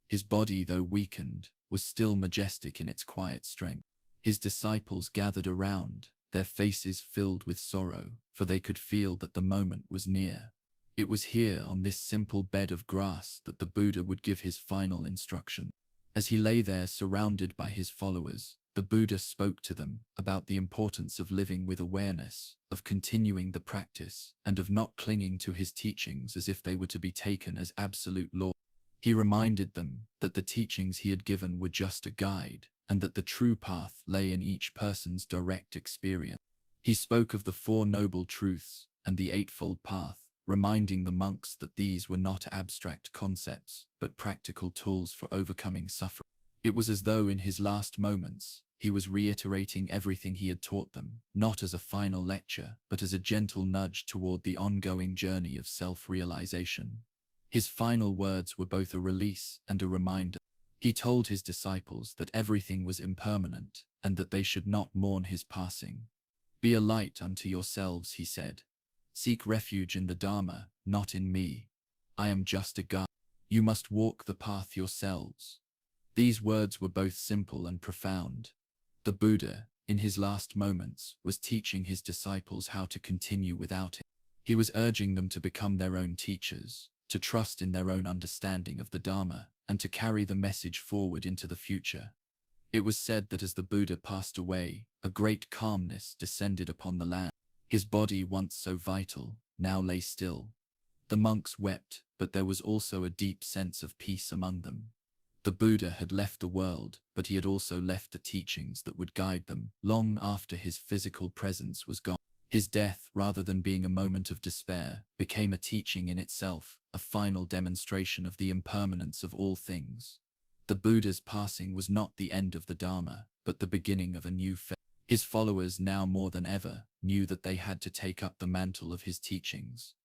His body, though weakened, was still majestic in its quiet strength. His disciples gathered around, their faces filled with sorrow, for they could feel that the moment was near. It was here, on this simple bed of grass, that the Buddha would give his final instruction. As he lay there surrounded by his followers, the Buddha spoke to them about the importance of living with awareness, of continuing the practice, and of not clinging to his teachings as if they were to be taken as absolute law. He reminded them that the teachings he had given were just a guide, and that the true path lay in each person's direct experience. He spoke of the Four Noble Truths and the Eightfold Path, reminding the monks that these were not abstract concepts, but practical tools for overcoming suffering. It was as though in his last moments, he was reiterating everything he had taught them, not as a final lecture, but as a gentle nudge toward the ongoing journey of self-realization. His final words were both a release and a reminder. He told his disciples that everything was impermanent, and that they should not mourn his passing. "Be a light unto yourselves," he said. "Seek refuge in the Dharma, not in me. I am just a guide." You must walk the path yourselves. These words were both simple and profound. The Buddha, in his last moments, was teaching his disciples how to continue without him. He was urging them to become their own teachers, to trust in their own understanding of the Dharma, and to carry the message forward into the future. It was said that as the Buddha passed away, a great calmness descended upon the land. His body, once so vital, now lay still. The monks wept, but there was also a deep sense of peace among them. The Buddha had left the world, but he had also left the teachings that would guide them long after his physical presence was gone. His death, rather than being a moment of despair, became a teaching in itself, a final demonstration of the impermanence of all things. The Buddha's passing was not the end of the Dharma, but the beginning of a new phase. His followers, now more than ever, knew that they had to take up the mantle of his teachings.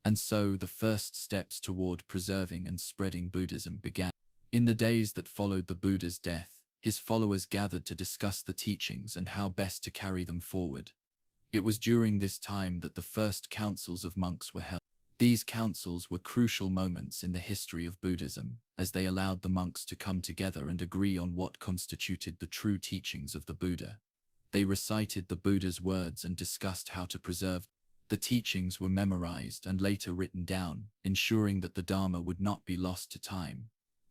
And so the first steps toward preserving and spreading Buddhism began. In the days that followed the Buddha's death, his followers gathered to discuss the teachings and how best to carry them forward. It was during this time that the first councils of monks were held. These councils were crucial moments in the history of Buddhism, as they allowed the monks to come together and agree on what constituted the true teachings of the Buddha. They recited the Buddha's words and discussed how to preserve. The teachings were memorized and later written down, ensuring that the Dharma would not be lost to time.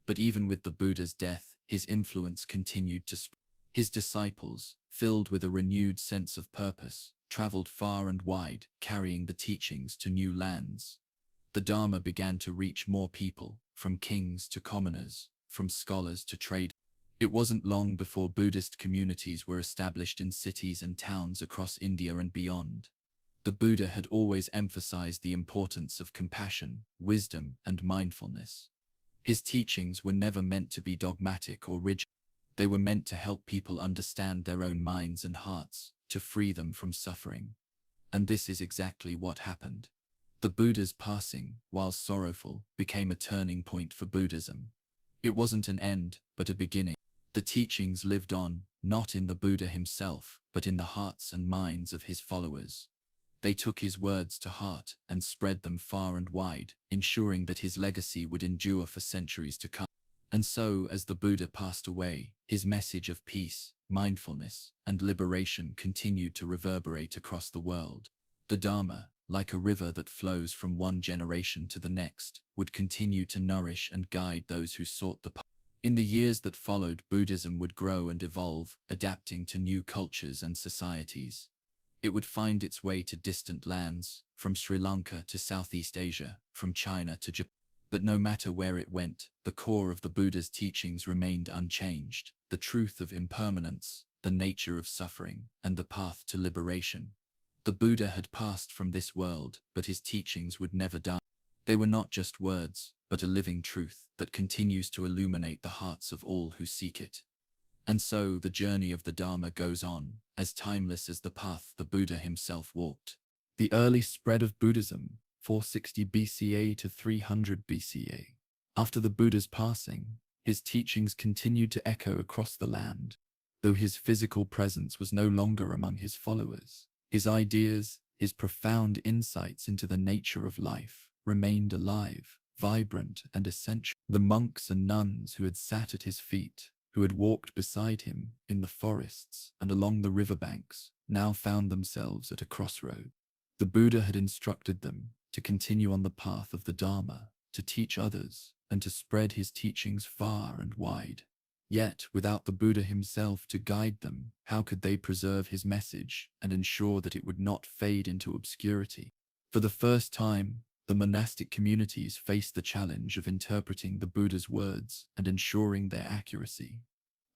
But even with the Buddha's death, his influence continued to spread. His disciples, filled with a renewed sense of purpose, traveled far and wide, carrying the teachings to new lands. The Dharma began to reach more people, from kings to commoners, from scholars to traders. It wasn't long before Buddhist communities were established in cities and towns across India and beyond. The Buddha had always emphasized the importance of compassion, wisdom, and mindfulness. His teachings were never meant to be dogmatic or rigid. They were meant to help people understand their own minds and hearts, to free them from suffering. And this is exactly what happened. The Buddha's passing, while sorrowful, became a turning point for Buddhism. It wasn't an end, but a beginning. The teachings lived on, not in the Buddha himself, but in the hearts and minds of his followers. They took his words to heart and spread them far and wide, ensuring that his legacy would endure for centuries to come. And so, as the Buddha passed away, his message of peace, mindfulness, and liberation continued to reverberate across the world. The Dharma, like a river that flows from one generation to the next, would continue to nourish and guide those who sought the path. In the years that followed, Buddhism would grow and evolve, adapting to new cultures and societies. It would find its way to distant lands, from Sri Lanka to Southeast Asia, from China to Japan. But no matter where it went, the core of the Buddha's teachings remained unchanged: the truth of impermanence, the nature of suffering, and the path to liberation. The Buddha had passed from this world, but his teachings would never die. They were not just words, but a living truth that continues to illuminate the hearts of all who seek it. And so the journey of the Dharma goes on, as timeless as the path the Buddha himself walked. The early spread of Buddhism, 460 BCA to 300 BCA. After the Buddha's passing, his teachings continued to echo across the land. Though his physical presence was no longer among his followers, his ideas, his profound insights into the nature of life, remained alive, vibrant, and essential. The monks and nuns who had sat at his feet, who had walked beside him in the forests and along the riverbanks, now found themselves at a crossroad. The Buddha had instructed them to continue on the path of the Dharma, to teach others, and to spread his teachings far and wide. Yet, without the Buddha himself to guide them, how could they preserve his message and ensure that it would not fade into obscurity? For the first time, the monastic communities faced the challenge of interpreting the Buddha's words and ensuring their accuracy.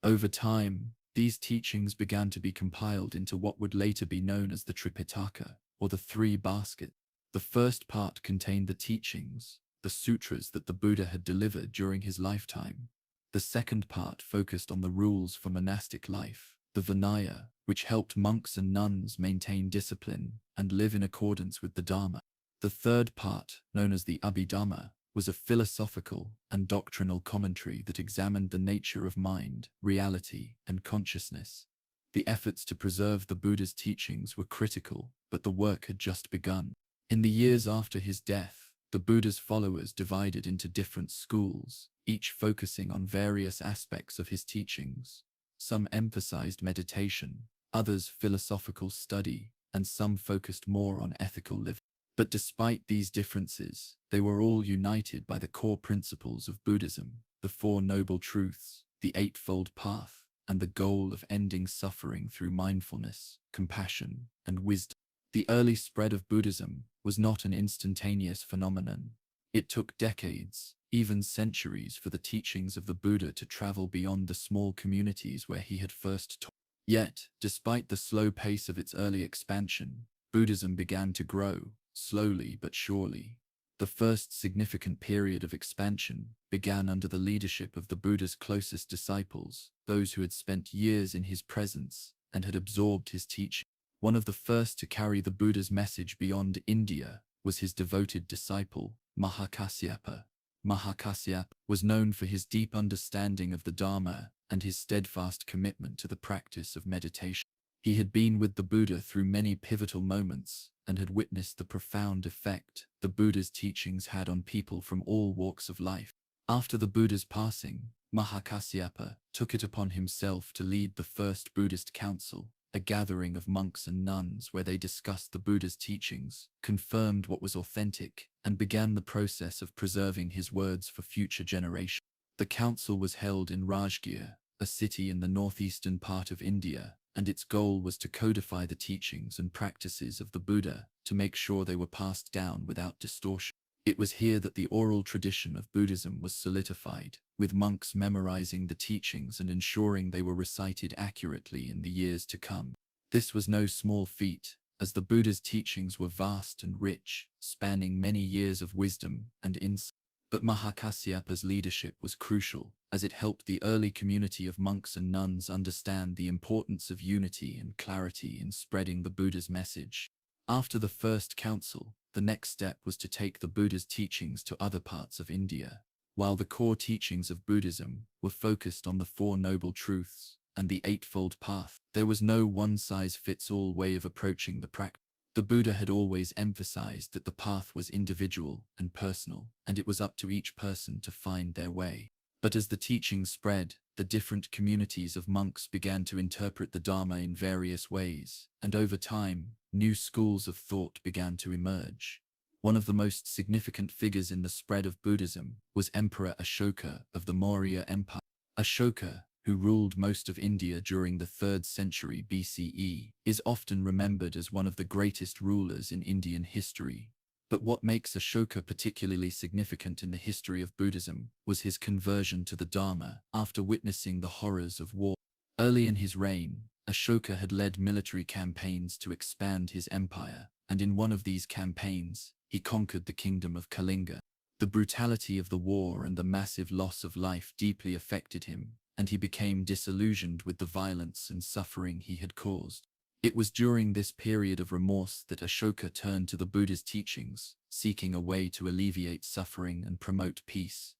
Over time, these teachings began to be compiled into what would later be known as the Tripitaka, or the Three Baskets. The first part contained the teachings, the sutras that the Buddha had delivered during his lifetime. The second part focused on the rules for monastic life, the Vinaya, which helped monks and nuns maintain discipline and live in accordance with the Dharma. The third part, known as the Abhidhamma, was a philosophical and doctrinal commentary that examined the nature of mind, reality, and consciousness. The efforts to preserve the Buddha's teachings were critical, but the work had just begun. In the years after his death, The Buddha's followers divided into different schools, each focusing on various aspects of his teachings. Some emphasized meditation, others philosophical study, and some focused more on ethical living. But despite these differences, they were all united by the core principles of Buddhism, the Four Noble Truths, the Eightfold Path, and the goal of ending suffering through mindfulness, compassion, and wisdom. The early spread of Buddhism was not an instantaneous phenomenon. It took decades, even centuries, for the teachings of the Buddha to travel beyond the small communities where he had first taught. Yet, despite the slow pace of its early expansion, Buddhism began to grow, slowly but surely. The first significant period of expansion began under the leadership of the Buddha's closest disciples, those who had spent years in his presence and had absorbed his teaching. One of the first to carry the Buddha's message beyond India was his devoted disciple, Mahakasyapa. Mahakasyapa was known for his deep understanding of the Dharma and his steadfast commitment to the practice of meditation. He had been with the Buddha through many pivotal moments and had witnessed the profound effect the Buddha's teachings had on people from all walks of life. After the Buddha's passing, Mahakasyapa took it upon himself to lead the first Buddhist council, a gathering of monks and nuns where they discussed the Buddha's teachings, confirmed what was authentic, and began the process of preserving his words for future generations. The council was held in Rajgir, a city in the northeastern part of India, and its goal was to codify the teachings and practices of the Buddha to make sure they were passed down without distortion. It was here that the oral tradition of Buddhism was solidified, with monks memorizing the teachings and ensuring they were recited accurately in the years to come. This was no small feat, as the Buddha's teachings were vast and rich, spanning many years of wisdom and insight. But Mahakasyapa's leadership was crucial, as it helped the early community of monks and nuns understand the importance of unity and clarity in spreading the Buddha's message. After the first council, the next step was to take the Buddha's teachings to other parts of India. While the core teachings of Buddhism were focused on the Four Noble Truths and the Eightfold Path, there was no one-size-fits-all way of approaching the practice. The Buddha had always emphasized that the path was individual and personal, and it was up to each person to find their way. But as the teachings spread, the different communities of monks began to interpret the Dharma in various ways, and over time, new schools of thought began to emerge. One of the most significant figures in the spread of Buddhism was Emperor Ashoka of the Maurya Empire. Ashoka, who ruled most of India during the 3rd century BCE, is often remembered as one of the greatest rulers in Indian history. But what makes Ashoka particularly significant in the history of Buddhism was his conversion to the Dharma after witnessing the horrors of war. Early in his reign, Ashoka had led military campaigns to expand his empire, and in one of these campaigns, he conquered the kingdom of Kalinga. The brutality of the war and the massive loss of life deeply affected him, and he became disillusioned with the violence and suffering he had caused. It was during this period of remorse that Ashoka turned to the Buddha's teachings, seeking a way to alleviate suffering and promote peace.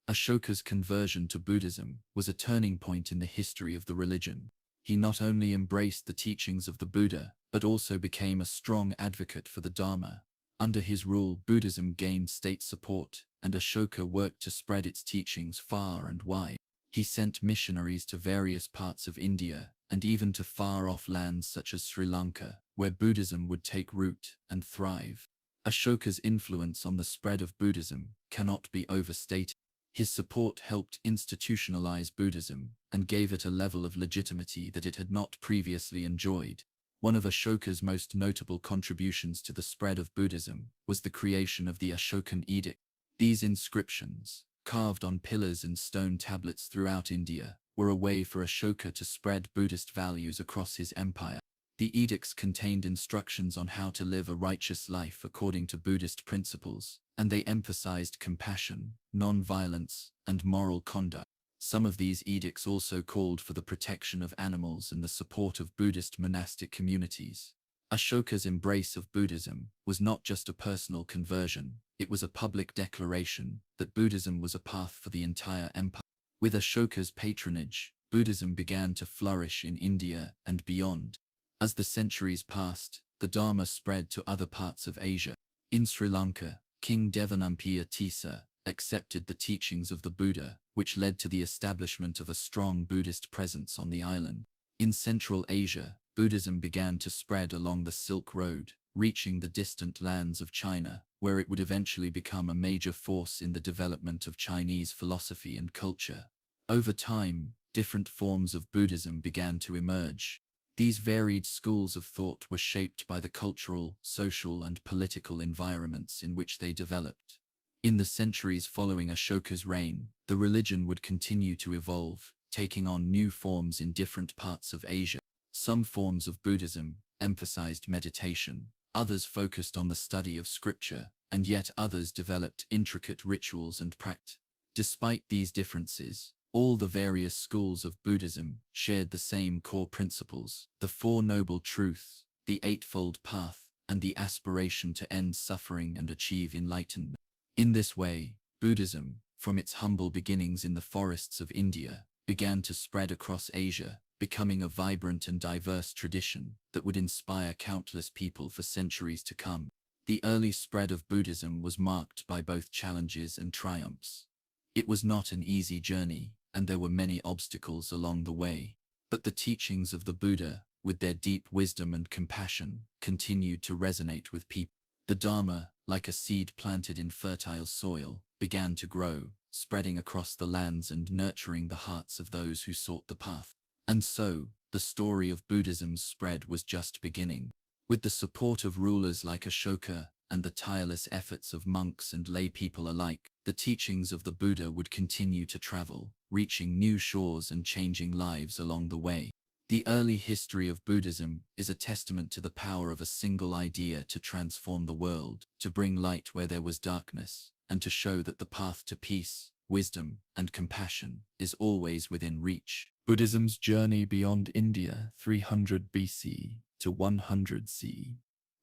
Ashoka's conversion to Buddhism was a turning point in the history of the religion. He not only embraced the teachings of the Buddha, but also became a strong advocate for the Dharma. Under his rule, Buddhism gained state support, and Ashoka worked to spread its teachings far and wide. He sent missionaries to various parts of India, and even to far-off lands such as Sri Lanka, where Buddhism would take root and thrive. Ashoka's influence on the spread of Buddhism cannot be overstated. His support helped institutionalize Buddhism and gave it a level of legitimacy that it had not previously enjoyed. One of Ashoka's most notable contributions to the spread of Buddhism was the creation of the Ashokan Edict. These inscriptions, carved on pillars and stone tablets throughout India, were a way for Ashoka to spread Buddhist values across his empire. The edicts contained instructions on how to live a righteous life according to Buddhist principles, and they emphasized compassion, non-violence, and moral conduct. Some of these edicts also called for the protection of animals and the support of Buddhist monastic communities. Ashoka's embrace of Buddhism was not just a personal conversion, it was a public declaration that Buddhism was a path for the entire empire. With Ashoka's patronage, Buddhism began to flourish in India and beyond. As the centuries passed, the Dharma spread to other parts of Asia. In Sri Lanka, King Devanampiya Tissa accepted the teachings of the Buddha, which led to the establishment of a strong Buddhist presence on the island. In Central Asia, Buddhism began to spread along the Silk Road, reaching the distant lands of China, where it would eventually become a major force in the development of Chinese philosophy and culture. Over time, different forms of Buddhism began to emerge. These varied schools of thought were shaped by the cultural, social, and political environments in which they developed. In the centuries following Ashoka's reign, the religion would continue to evolve, taking on new forms in different parts of Asia. Some forms of Buddhism emphasized meditation, others focused on the study of scripture, and yet others developed intricate rituals and practices. Despite these differences, all the various schools of Buddhism shared the same core principles: the Four Noble Truths, the Eightfold Path, and the aspiration to end suffering and achieve enlightenment. In this way, Buddhism, from its humble beginnings in the forests of India, began to spread across Asia, becoming a vibrant and diverse tradition that would inspire countless people for centuries to come. The early spread of Buddhism was marked by both challenges and triumphs. It was not an easy journey, and there were many obstacles along the way. But the teachings of the Buddha, with their deep wisdom and compassion, continued to resonate with people. The Dharma, like a seed planted in fertile soil, began to grow, spreading across the lands and nurturing the hearts of those who sought the path. And so, the story of Buddhism's spread was just beginning. With the support of rulers like Ashoka and the tireless efforts of monks and lay people alike, the teachings of the Buddha would continue to travel, reaching new shores and changing lives along the way. The early history of Buddhism is a testament to the power of a single idea to transform the world, to bring light where there was darkness, and to show that the path to peace, wisdom, and compassion is always within reach. Buddhism's journey beyond India, 300 BC to 100 CE.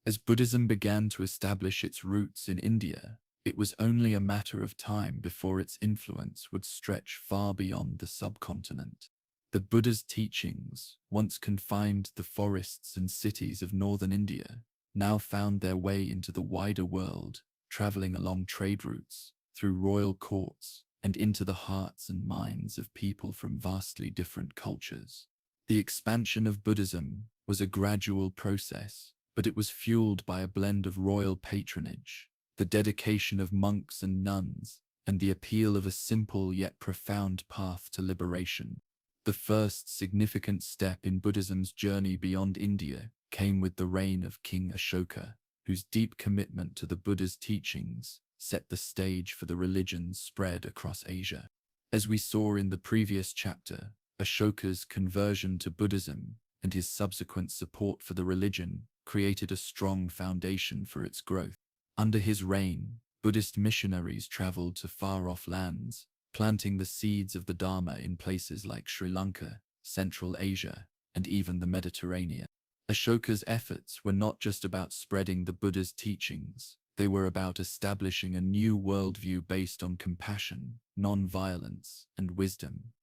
As Buddhism began to establish its roots in India, it was only a matter of time before its influence would stretch far beyond the subcontinent. The Buddha's teachings, once confined to the forests and cities of northern India, now found their way into the wider world, traveling along trade routes, through royal courts, and into the hearts and minds of people from vastly different cultures. The expansion of Buddhism was a gradual process, but it was fueled by a blend of royal patronage, the dedication of monks and nuns, and the appeal of a simple yet profound path to liberation. The first significant step in Buddhism's journey beyond India came with the reign of King Ashoka, whose deep commitment to the Buddha's teachings set the stage for the religion's spread across Asia. As we saw in the previous chapter, Ashoka's conversion to Buddhism and his subsequent support for the religion created a strong foundation for its growth. Under his reign, Buddhist missionaries traveled to far-off lands, planting the seeds of the Dharma in places like Sri Lanka, Central Asia, and even the Mediterranean. Ashoka's efforts were not just about spreading the Buddha's teachings, they were about establishing a new worldview based on compassion, non-violence, and wisdom.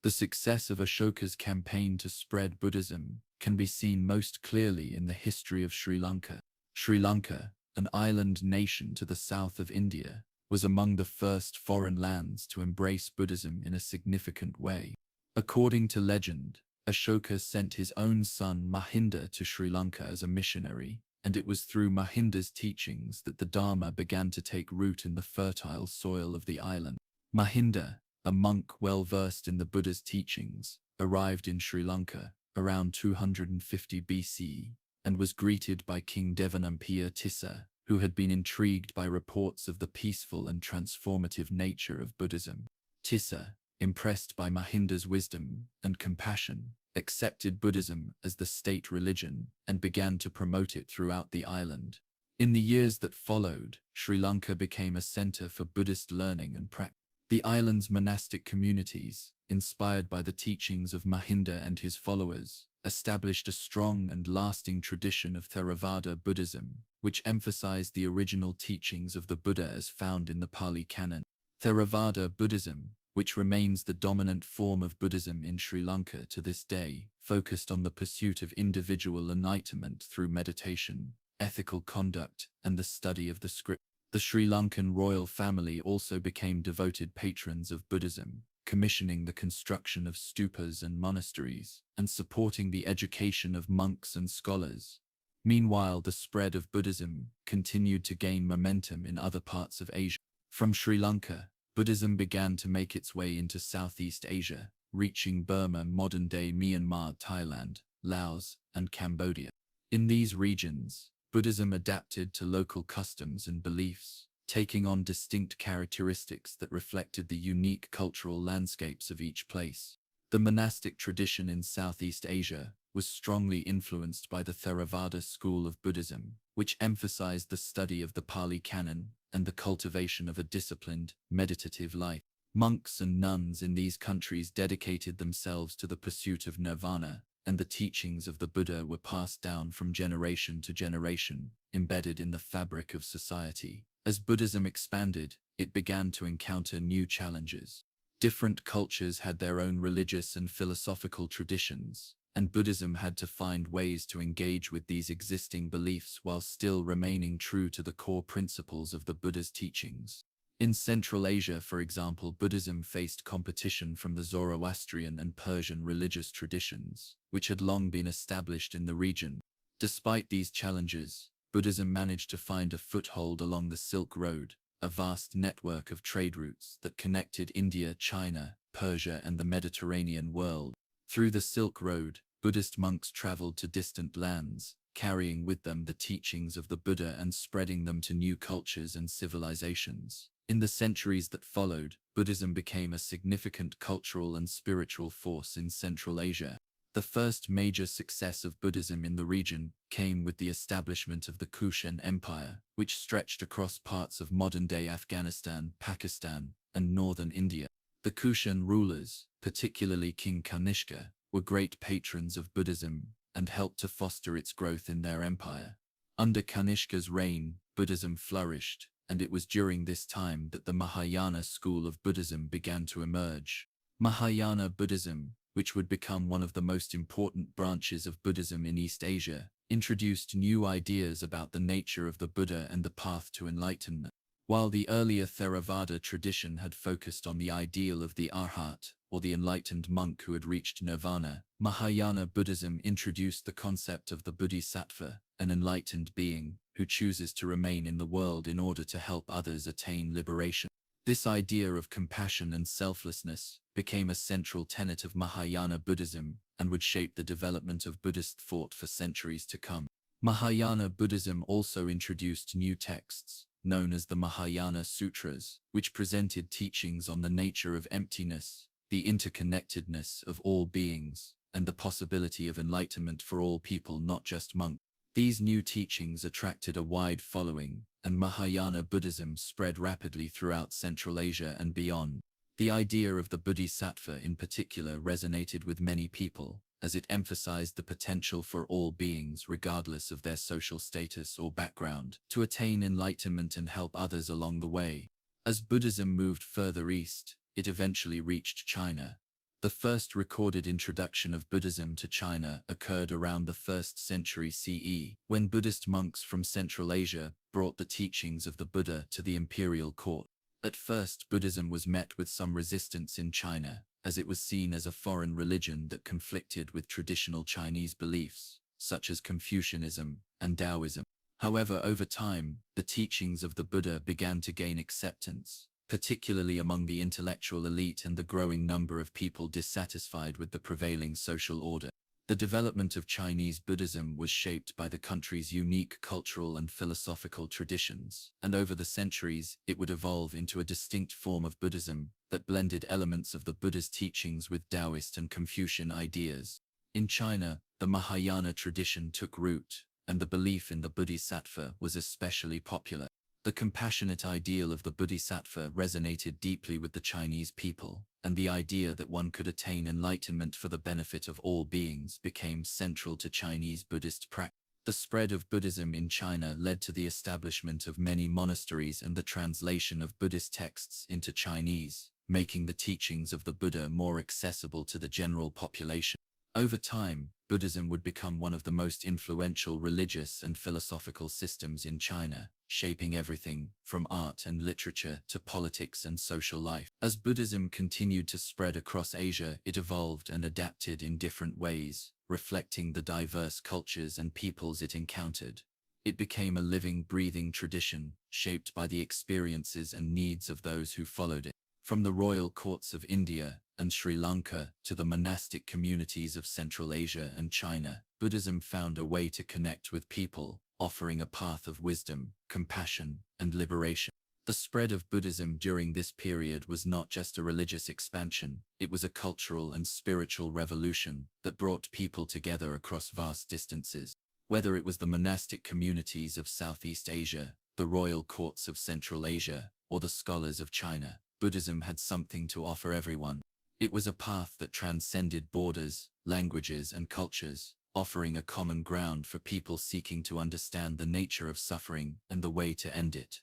The success of Ashoka's campaign to spread Buddhism can be seen most clearly in the history of Sri Lanka. Sri Lanka, an island nation to the south of India, was among the first foreign lands to embrace Buddhism in a significant way. According to legend, Ashoka sent his own son Mahinda to Sri Lanka as a missionary, and it was through Mahinda's teachings that the Dharma began to take root in the fertile soil of the island. Mahinda, a monk well versed in the Buddha's teachings, arrived in Sri Lanka around 250 BC and was greeted by King Devanampiya Tissa, who had been intrigued by reports of the peaceful and transformative nature of Buddhism. Tissa, impressed by Mahinda's wisdom and compassion, accepted Buddhism as the state religion and began to promote it throughout the island. In the years that followed, Sri Lanka became a center for Buddhist learning and practice. The island's monastic communities, inspired by the teachings of Mahinda and his followers, established a strong and lasting tradition of Theravada Buddhism, which emphasized the original teachings of the Buddha as found in the Pali Canon. Theravada Buddhism, which remains the dominant form of Buddhism in Sri Lanka to this day, focused on the pursuit of individual enlightenment through meditation, ethical conduct, and the study of the scriptures. The Sri Lankan royal family also became devoted patrons of Buddhism, commissioning the construction of stupas and monasteries, and supporting the education of monks and scholars. Meanwhile, the spread of Buddhism continued to gain momentum in other parts of Asia. From Sri Lanka, Buddhism began to make its way into Southeast Asia, reaching Burma, modern-day Myanmar, Thailand, Laos, and Cambodia. In these regions, Buddhism adapted to local customs and beliefs, taking on distinct characteristics that reflected the unique cultural landscapes of each place. The monastic tradition in Southeast Asia was strongly influenced by the Theravada school of Buddhism, which emphasized the study of the Pali Canon and the cultivation of a disciplined, meditative life. Monks and nuns in these countries dedicated themselves to the pursuit of nirvana, and the teachings of the Buddha were passed down from generation to generation, embedded in the fabric of society. As Buddhism expanded, it began to encounter new challenges. Different cultures had their own religious and philosophical traditions, and Buddhism had to find ways to engage with these existing beliefs while still remaining true to the core principles of the Buddha's teachings. In Central Asia, for example, Buddhism faced competition from the Zoroastrian and Persian religious traditions, which had long been established in the region. Despite these challenges, Buddhism managed to find a foothold along the Silk Road, a vast network of trade routes that connected India, China, Persia, and the Mediterranean world. Through the Silk Road, Buddhist monks traveled to distant lands, carrying with them the teachings of the Buddha and spreading them to new cultures and civilizations. In the centuries that followed, Buddhism became a significant cultural and spiritual force in Central Asia. The first major success of Buddhism in the region came with the establishment of the Kushan Empire, which stretched across parts of modern-day Afghanistan, Pakistan, and northern India. The Kushan rulers, particularly King Kanishka, were great patrons of Buddhism and helped to foster its growth in their empire. Under Kanishka's reign, Buddhism flourished, and it was during this time that the Mahayana school of Buddhism began to emerge. Mahayana Buddhism, which would become one of the most important branches of Buddhism in East Asia, introduced new ideas about the nature of the Buddha and the path to enlightenment. While the earlier Theravada tradition had focused on the ideal of the Arhat, or the enlightened monk who had reached nirvana, Mahayana Buddhism introduced the concept of the Bodhisattva, an enlightened being who chooses to remain in the world in order to help others attain liberation. This idea of compassion and selflessness became a central tenet of Mahayana Buddhism and would shape the development of Buddhist thought for centuries to come. Mahayana Buddhism also introduced new texts, known as the Mahayana Sutras, which presented teachings on the nature of emptiness, the interconnectedness of all beings, and the possibility of enlightenment for all people, not just monks. These new teachings attracted a wide following, and Mahayana Buddhism spread rapidly throughout Central Asia and beyond. The idea of the Bodhisattva in particular resonated with many people, as it emphasized the potential for all beings, regardless of their social status or background, to attain enlightenment and help others along the way. As Buddhism moved further east, it eventually reached China. The first recorded introduction of Buddhism to China occurred around the 1st century CE, when Buddhist monks from Central Asia brought the teachings of the Buddha to the imperial court. At first, Buddhism was met with some resistance in China, as it was seen as a foreign religion that conflicted with traditional Chinese beliefs, such as Confucianism and Taoism. However, over time, the teachings of the Buddha began to gain acceptance, particularly among the intellectual elite and the growing number of people dissatisfied with the prevailing social order. The development of Chinese Buddhism was shaped by the country's unique cultural and philosophical traditions, and over the centuries, it would evolve into a distinct form of Buddhism that blended elements of the Buddha's teachings with Taoist and Confucian ideas. In China, the Mahayana tradition took root, and the belief in the Bodhisattva was especially popular. The compassionate ideal of the Bodhisattva resonated deeply with the Chinese people, and the idea that one could attain enlightenment for the benefit of all beings became central to Chinese Buddhist practice. The spread of Buddhism in China led to the establishment of many monasteries and the translation of Buddhist texts into Chinese, making the teachings of the Buddha more accessible to the general population. Over time, Buddhism would become one of the most influential religious and philosophical systems in China, shaping everything from art and literature to politics and social life. As Buddhism continued to spread across Asia, it evolved and adapted in different ways, reflecting the diverse cultures and peoples it encountered. It became a living, breathing tradition, shaped by the experiences and needs of those who followed it. From the royal courts of India and Sri Lanka to the monastic communities of Central Asia and China, Buddhism found a way to connect with people, offering a path of wisdom, compassion, and liberation. The spread of Buddhism during this period was not just a religious expansion, it was a cultural and spiritual revolution that brought people together across vast distances. Whether it was the monastic communities of Southeast Asia, the royal courts of Central Asia, or the scholars of China, Buddhism had something to offer everyone. It was a path that transcended borders, languages, and cultures, offering a common ground for people seeking to understand the nature of suffering and the way to end it.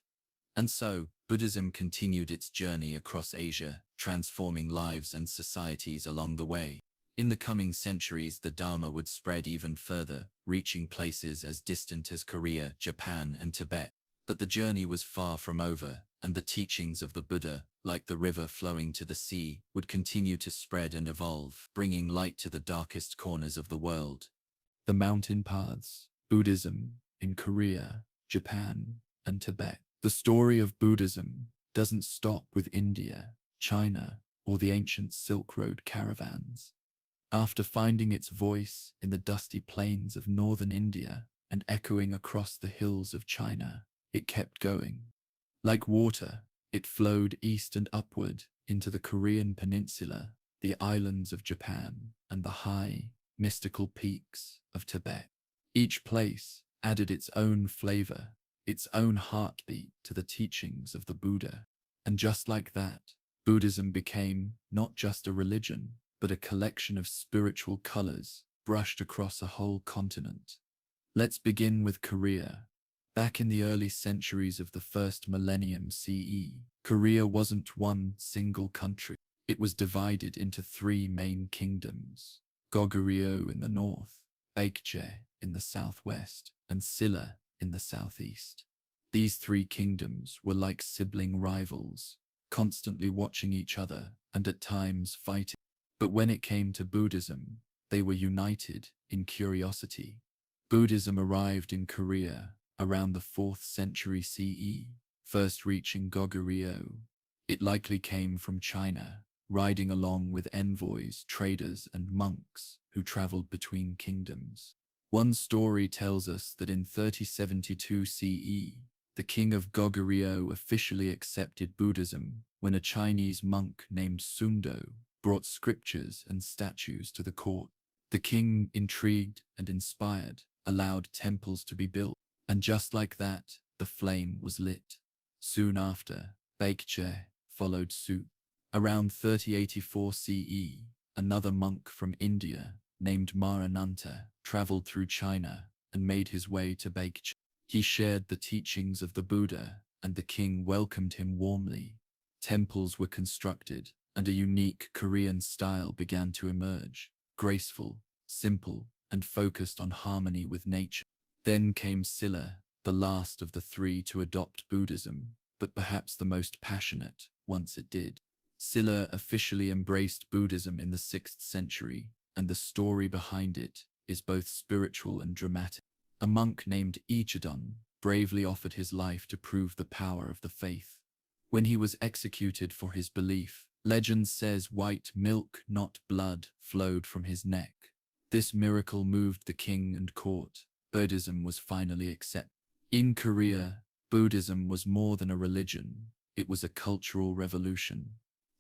And so, Buddhism continued its journey across Asia, transforming lives and societies along the way. In the coming centuries, the Dharma would spread even further, reaching places as distant as Korea, Japan, and Tibet. But the journey was far from over, and the teachings of the Buddha, like the river flowing to the sea, would continue to spread and evolve, bringing light to the darkest corners of the world. The mountain paths, Buddhism, in Korea, Japan, and Tibet. The story of Buddhism doesn't stop with India, China, or the ancient Silk Road caravans. After finding its voice in the dusty plains of northern India and echoing across the hills of China, it kept going. Like water, it flowed east and upward into the Korean peninsula, the islands of Japan, and the high, mystical peaks of Tibet. Each place added its own flavor, its own heartbeat to the teachings of the Buddha. And just like that, Buddhism became not just a religion, but a collection of spiritual colors brushed across a whole continent. Let's begin with Korea. Back in the early centuries of the first millennium CE, Korea wasn't one single country. It was divided into three main kingdoms: Goguryeo in the north, Baekje in the southwest, and Silla in the southeast. These three kingdoms were like sibling rivals, constantly watching each other and at times fighting. But when it came to Buddhism, they were united in curiosity. Buddhism arrived in Korea around the 4th century CE, first reaching Goguryeo. It likely came from China, riding along with envoys, traders, and monks who traveled between kingdoms. One story tells us that in 3072 CE, the king of Goguryeo officially accepted Buddhism when a Chinese monk named Sundo brought scriptures and statues to the court. The king, intrigued and inspired, allowed temples to be built, and just like that, the flame was lit. Soon after, Baekje followed suit. Around 3084 CE, another monk from India, named Marananta, traveled through China and made his way to Baekje. He shared the teachings of the Buddha, and the king welcomed him warmly. Temples were constructed, and a unique Korean style began to emerge, graceful, simple, and focused on harmony with nature. Then came Silla, the last of the three to adopt Buddhism, but perhaps the most passionate once it did. Silla officially embraced Buddhism in the 6th century, and the story behind it is both spiritual and dramatic. A monk named Ichidon bravely offered his life to prove the power of the faith. When he was executed for his belief, legend says white milk, not blood, flowed from his neck. This miracle moved the king and court. Buddhism was finally accepted. In Korea, Buddhism was more than a religion. It was a cultural revolution.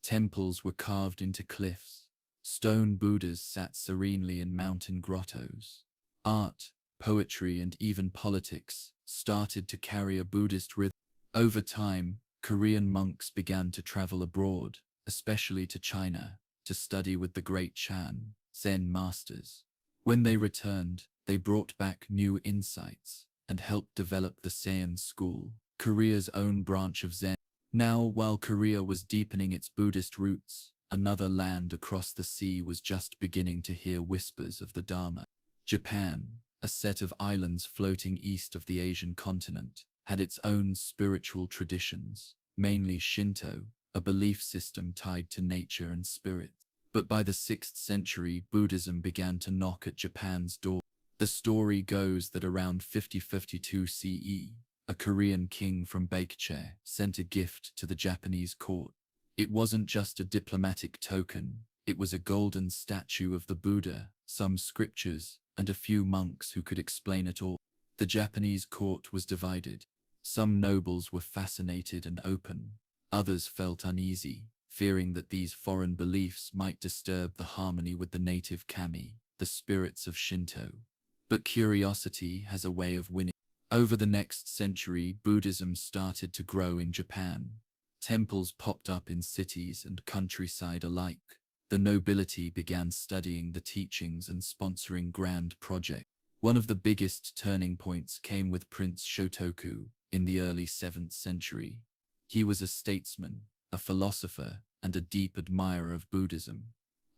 Temples were carved into cliffs. Stone Buddhas sat serenely in mountain grottos. Art, poetry, and even politics started to carry a Buddhist rhythm. Over time, Korean monks began to travel abroad, especially to China, to study with the great Chan, Zen masters. When they returned, they brought back new insights and helped develop the Seon school, Korea's own branch of Zen. Now, while Korea was deepening its Buddhist roots, another land across the sea was just beginning to hear whispers of the Dharma. Japan, a set of islands floating east of the Asian continent, had its own spiritual traditions, mainly Shinto, a belief system tied to nature and spirit. But by the 6th century, Buddhism began to knock at Japan's door. The story goes that around 5052 CE, a Korean king from Baekje sent a gift to the Japanese court. It wasn't just a diplomatic token, it was a golden statue of the Buddha, some scriptures, and a few monks who could explain it all. The Japanese court was divided. Some nobles were fascinated and open. Others felt uneasy, fearing that these foreign beliefs might disturb the harmony with the native kami, the spirits of Shinto. But curiosity has a way of winning. Over the next century, Buddhism started to grow in Japan. Temples popped up in cities and countryside alike. The nobility began studying the teachings and sponsoring grand projects. One of the biggest turning points came with Prince Shotoku in the early 7th century. He was a statesman, a philosopher, and a deep admirer of Buddhism.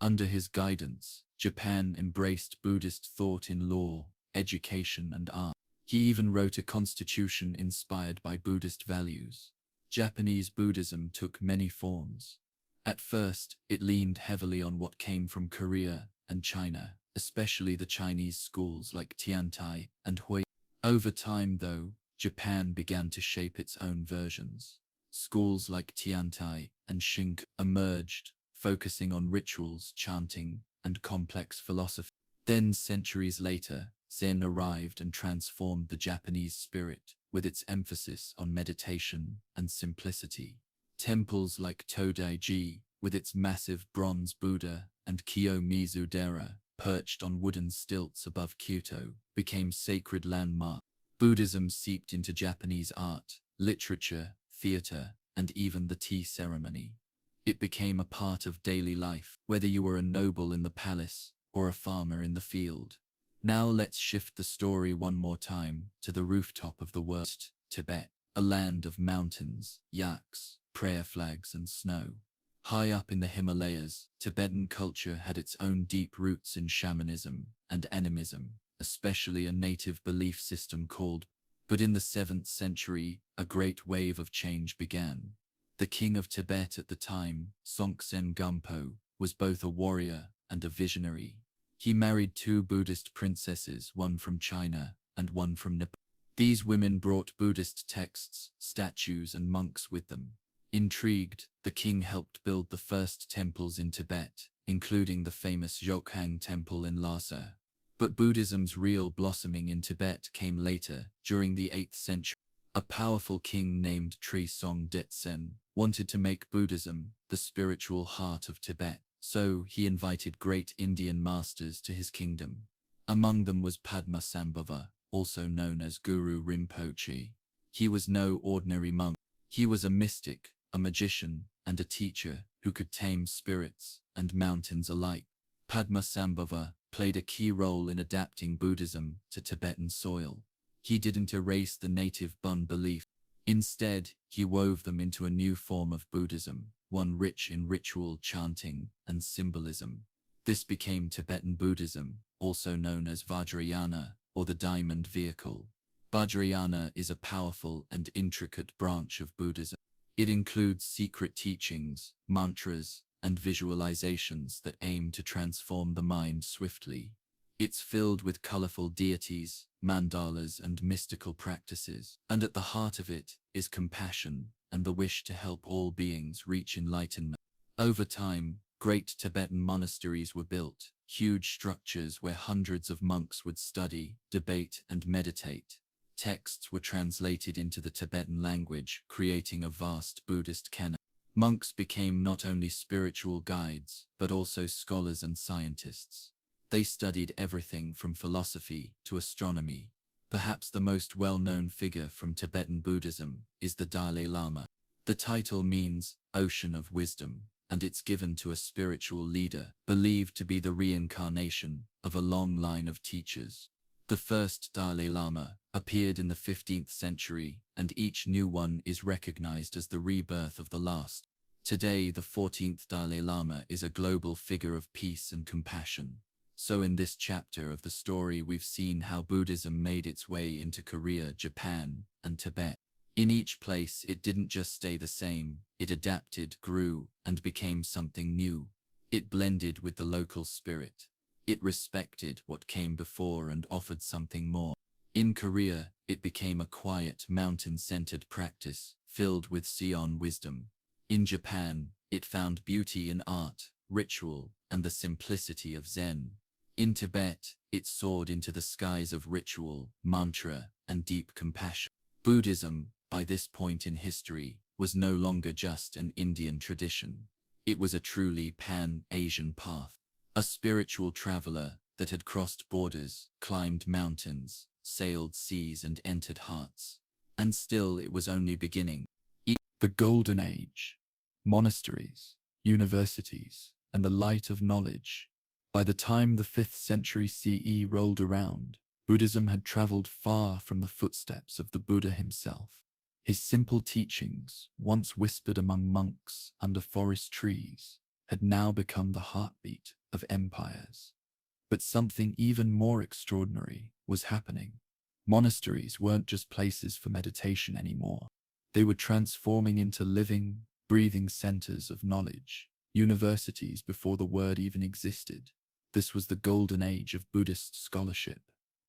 Under his guidance, Japan embraced Buddhist thought in law, education, and art. He even wrote a constitution inspired by Buddhist values. Japanese Buddhism took many forms. At first, it leaned heavily on what came from Korea and China, especially the Chinese schools like Tiantai and Hui. Over time, though, Japan began to shape its own versions. Schools like Tiantai and Shinto emerged, focusing on rituals, chanting, and complex philosophy. Then, centuries later, Zen arrived and transformed the Japanese spirit, with its emphasis on meditation and simplicity. Temples like Todaiji, with its massive bronze Buddha, and Kiyomizu-dera, perched on wooden stilts above Kyoto, became sacred landmarks. Buddhism seeped into Japanese art, literature, theater, and even the tea ceremony. It became a part of daily life, whether you were a noble in the palace or a farmer in the field. Now let's shift the story one more time to the rooftop of the world, Tibet, a land of mountains, yaks, prayer flags, and snow. High up in the Himalayas, Tibetan culture had its own deep roots in shamanism and animism, especially a native belief system called. But in the 7th century, a great wave of change began. The king of Tibet at the time, Songtsen Gampo, was both a warrior and a visionary. He married 2 Buddhist princesses, one from China and one from Nepal. These women brought Buddhist texts, statues, and monks with them. Intrigued, the king helped build the first temples in Tibet, including the famous Jokhang Temple in Lhasa. But Buddhism's real blossoming in Tibet came later, during the 8th century. A powerful king named Trisong Detsen wanted to make Buddhism the spiritual heart of Tibet, so he invited great Indian masters to his kingdom. Among them was Padmasambhava, also known as Guru Rinpoche. He was no ordinary monk. He was a mystic, a magician, and a teacher who could tame spirits and mountains alike. Padmasambhava played a key role in adapting Buddhism to Tibetan soil. He didn't erase the native Bun belief. Instead, he wove them into a new form of Buddhism, one rich in ritual, chanting, and symbolism. This became Tibetan Buddhism, also known as Vajrayana, or the Diamond Vehicle. Vajrayana is a powerful and intricate branch of Buddhism. It includes secret teachings, mantras, and visualizations that aim to transform the mind swiftly. It's filled with colorful deities, mandalas, and mystical practices, and at the heart of it is compassion and the wish to help all beings reach enlightenment. Over time, great Tibetan monasteries were built, huge structures where hundreds of monks would study, debate, and meditate. Texts were translated into the Tibetan language, creating a vast Buddhist canon. Monks became not only spiritual guides, but also scholars and scientists. They studied everything from philosophy to astronomy. Perhaps the most well-known figure from Tibetan Buddhism is the Dalai Lama. The title means ocean of wisdom, and it's given to a spiritual leader, believed to be the reincarnation of a long line of teachers. The first Dalai Lama appeared in the 15th century, and each new one is recognized as the rebirth of the last. Today, the 14th Dalai Lama is a global figure of peace and compassion. So in this chapter of the story, we've seen how Buddhism made its way into Korea, Japan, and Tibet. In each place, it didn't just stay the same, it adapted, grew, and became something new. It blended with the local spirit. It respected what came before and offered something more. In Korea, it became a quiet, mountain-centered practice, filled with Seon wisdom. In Japan, it found beauty in art, ritual, and the simplicity of Zen. In Tibet, it soared into the skies of ritual, mantra, and deep compassion. Buddhism, by this point in history, was no longer just an Indian tradition. It was a truly pan-Asian path, a spiritual traveler that had crossed borders, climbed mountains, sailed seas, and entered hearts. And still, it was only beginning. The Golden Age, monasteries, universities, and the light of knowledge. By the time the 5th century CE rolled around, Buddhism had traveled far from the footsteps of the Buddha himself. His simple teachings, once whispered among monks under forest trees, had now become the heartbeat of empires. But something even more extraordinary was happening. Monasteries weren't just places for meditation anymore. They were transforming into living, breathing centers of knowledge, universities before the word even existed. This was the golden age of Buddhist scholarship,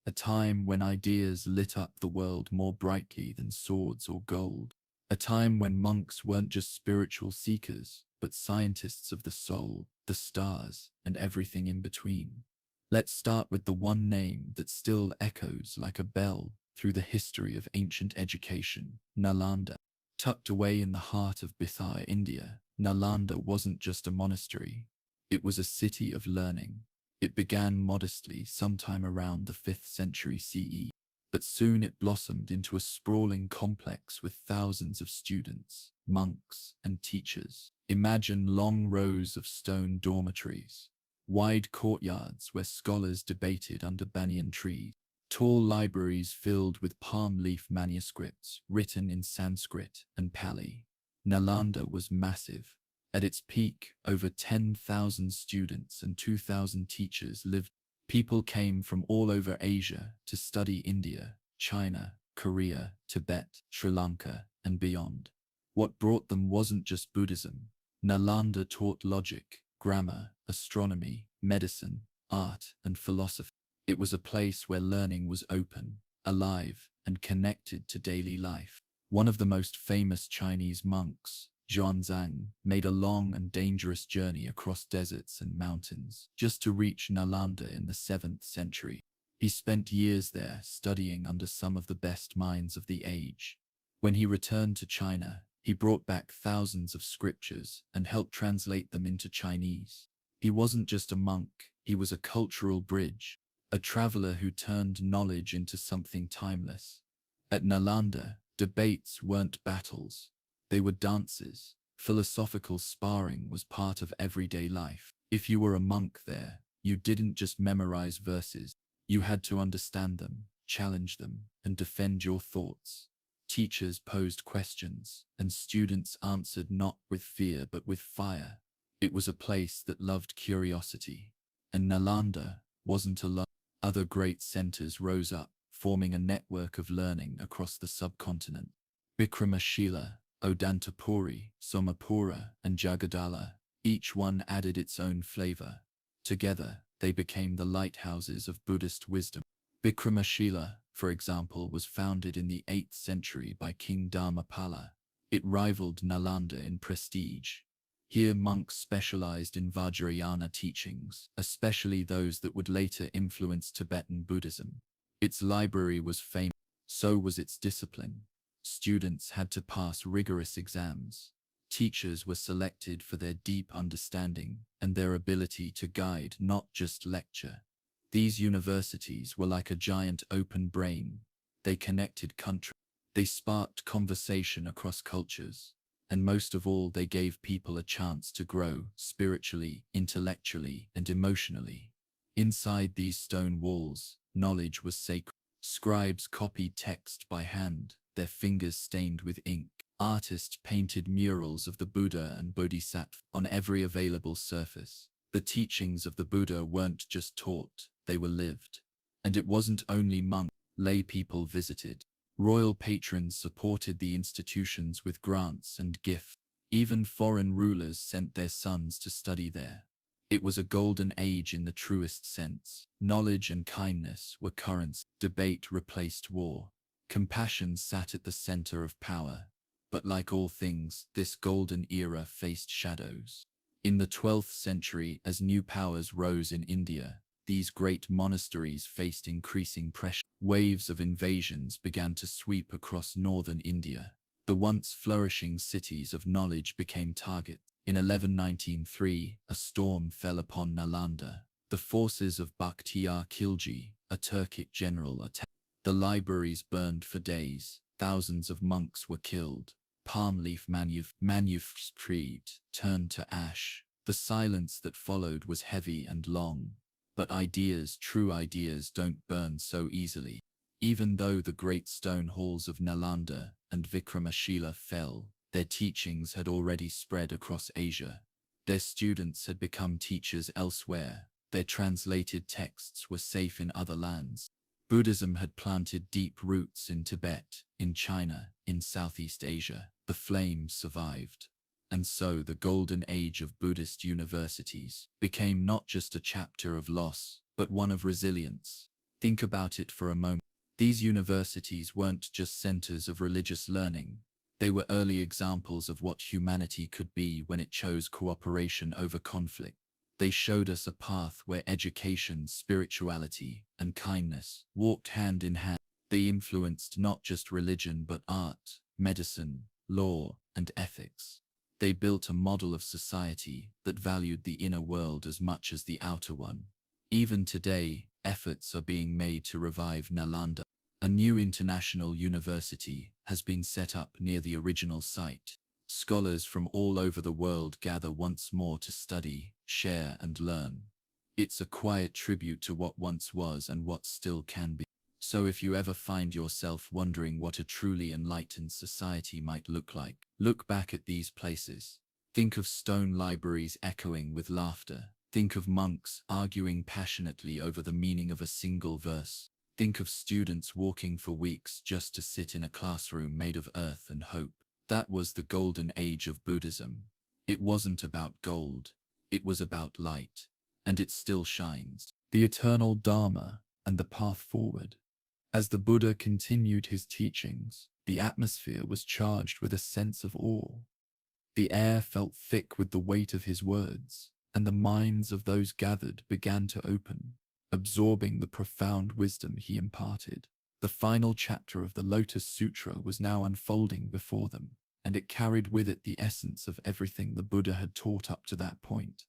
a time when ideas lit up the world more brightly than swords or gold, a time when monks weren't just spiritual seekers, but scientists of the soul, the stars, and everything in between. Let's start with the one name that still echoes like a bell through the history of ancient education, Nalanda. Tucked away in the heart of Bihar, India, Nalanda wasn't just a monastery. It was a city of learning. It began modestly sometime around the 5th century CE, but soon it blossomed into a sprawling complex with thousands of students, monks, and teachers. Imagine long rows of stone dormitories, wide courtyards where scholars debated under banyan trees, tall libraries filled with palm leaf manuscripts written in Sanskrit and Pali. Nalanda was massive. At its peak, over 10,000 students and 2,000 teachers lived. People came from all over Asia to study India, China, Korea, Tibet, Sri Lanka, and beyond. What brought them wasn't just Buddhism. Nalanda taught logic, grammar, astronomy, medicine, art, and philosophy. It was a place where learning was open, alive, and connected to daily life. One of the most famous Chinese monks, Xuanzang, made a long and dangerous journey across deserts and mountains just to reach Nalanda in the 7th century. He spent years there studying under some of the best minds of the age. When he returned to China, he brought back thousands of scriptures and helped translate them into Chinese. He wasn't just a monk, he was a cultural bridge, a traveler who turned knowledge into something timeless. At Nalanda, debates weren't battles. They were dances. Philosophical sparring was part of everyday life. If you were a monk there, you didn't just memorize verses. You had to understand them, challenge them, and defend your thoughts. Teachers posed questions, and students answered not with fear but with fire. It was a place that loved curiosity. And Nalanda wasn't alone. Other great centers rose up, forming a network of learning across the subcontinent. Vikramashila, Odantapuri, Somapura, and Jagadala, each one added its own flavor. Together, they became the lighthouses of Buddhist wisdom. Vikramashila, for example, was founded in the 8th century by King Dharmapala. It rivaled Nalanda in prestige. Here monks specialized in Vajrayana teachings, especially those that would later influence Tibetan Buddhism. Its library was famous, so was its discipline. Students had to pass rigorous exams. Teachers were selected for their deep understanding and their ability to guide, not just lecture. These universities were like a giant open brain. They connected countries. They sparked conversation across cultures. And most of all, they gave people a chance to grow spiritually, intellectually, and emotionally. Inside these stone walls, knowledge was sacred. Scribes copied text by hand, their fingers stained with ink. Artists painted murals of the Buddha and Bodhisattva on every available surface. The teachings of the Buddha weren't just taught, they were lived. And it wasn't only monks, lay people visited. Royal patrons supported the institutions with grants and gifts. Even foreign rulers sent their sons to study there. It was a golden age in the truest sense. Knowledge and kindness were currents. Debate replaced war. Compassion sat at the center of power. But like all things, this golden era faced shadows. In the 12th century, as new powers rose in India, these great monasteries faced increasing pressure. Waves of invasions began to sweep across northern India. The once flourishing cities of knowledge became targets. In 1193, a storm fell upon Nalanda. The forces of Bakhtiyar Khilji, a Turkic general, attacked. The libraries burned for days. Thousands of monks were killed. Palm leaf manuscripts turned to ash. The silence that followed was heavy and long. But ideas, true ideas, don't burn so easily. Even though the great stone halls of Nalanda and Vikramashila fell, their teachings had already spread across Asia. Their students had become teachers elsewhere. Their translated texts were safe in other lands. Buddhism had planted deep roots in Tibet, in China, in Southeast Asia. The flames survived. And so the golden age of Buddhist universities became not just a chapter of loss, but one of resilience. Think about it for a moment. These universities weren't just centers of religious learning. They were early examples of what humanity could be when it chose cooperation over conflict. They showed us a path where education, spirituality, and kindness walked hand in hand. They influenced not just religion but art, medicine, law, and ethics. They built a model of society that valued the inner world as much as the outer one. Even today, efforts are being made to revive Nalanda. A new international university has been set up near the original site. Scholars from all over the world gather once more to study, share, and learn. It's a quiet tribute to what once was and what still can be. So if you ever find yourself wondering what a truly enlightened society might look like, look back at these places. Think of stone libraries echoing with laughter. Think of monks arguing passionately over the meaning of a single verse. Think of students walking for weeks just to sit in a classroom made of earth and hope. That was the golden age of Buddhism. It wasn't about gold. It was about light. And it still shines. The eternal Dharma and the path forward. As the Buddha continued his teachings, the atmosphere was charged with a sense of awe. The air felt thick with the weight of his words, and the minds of those gathered began to open, absorbing the profound wisdom he imparted. The final chapter of the Lotus Sutra was now unfolding before them, and it carried with it the essence of everything the Buddha had taught up to that point.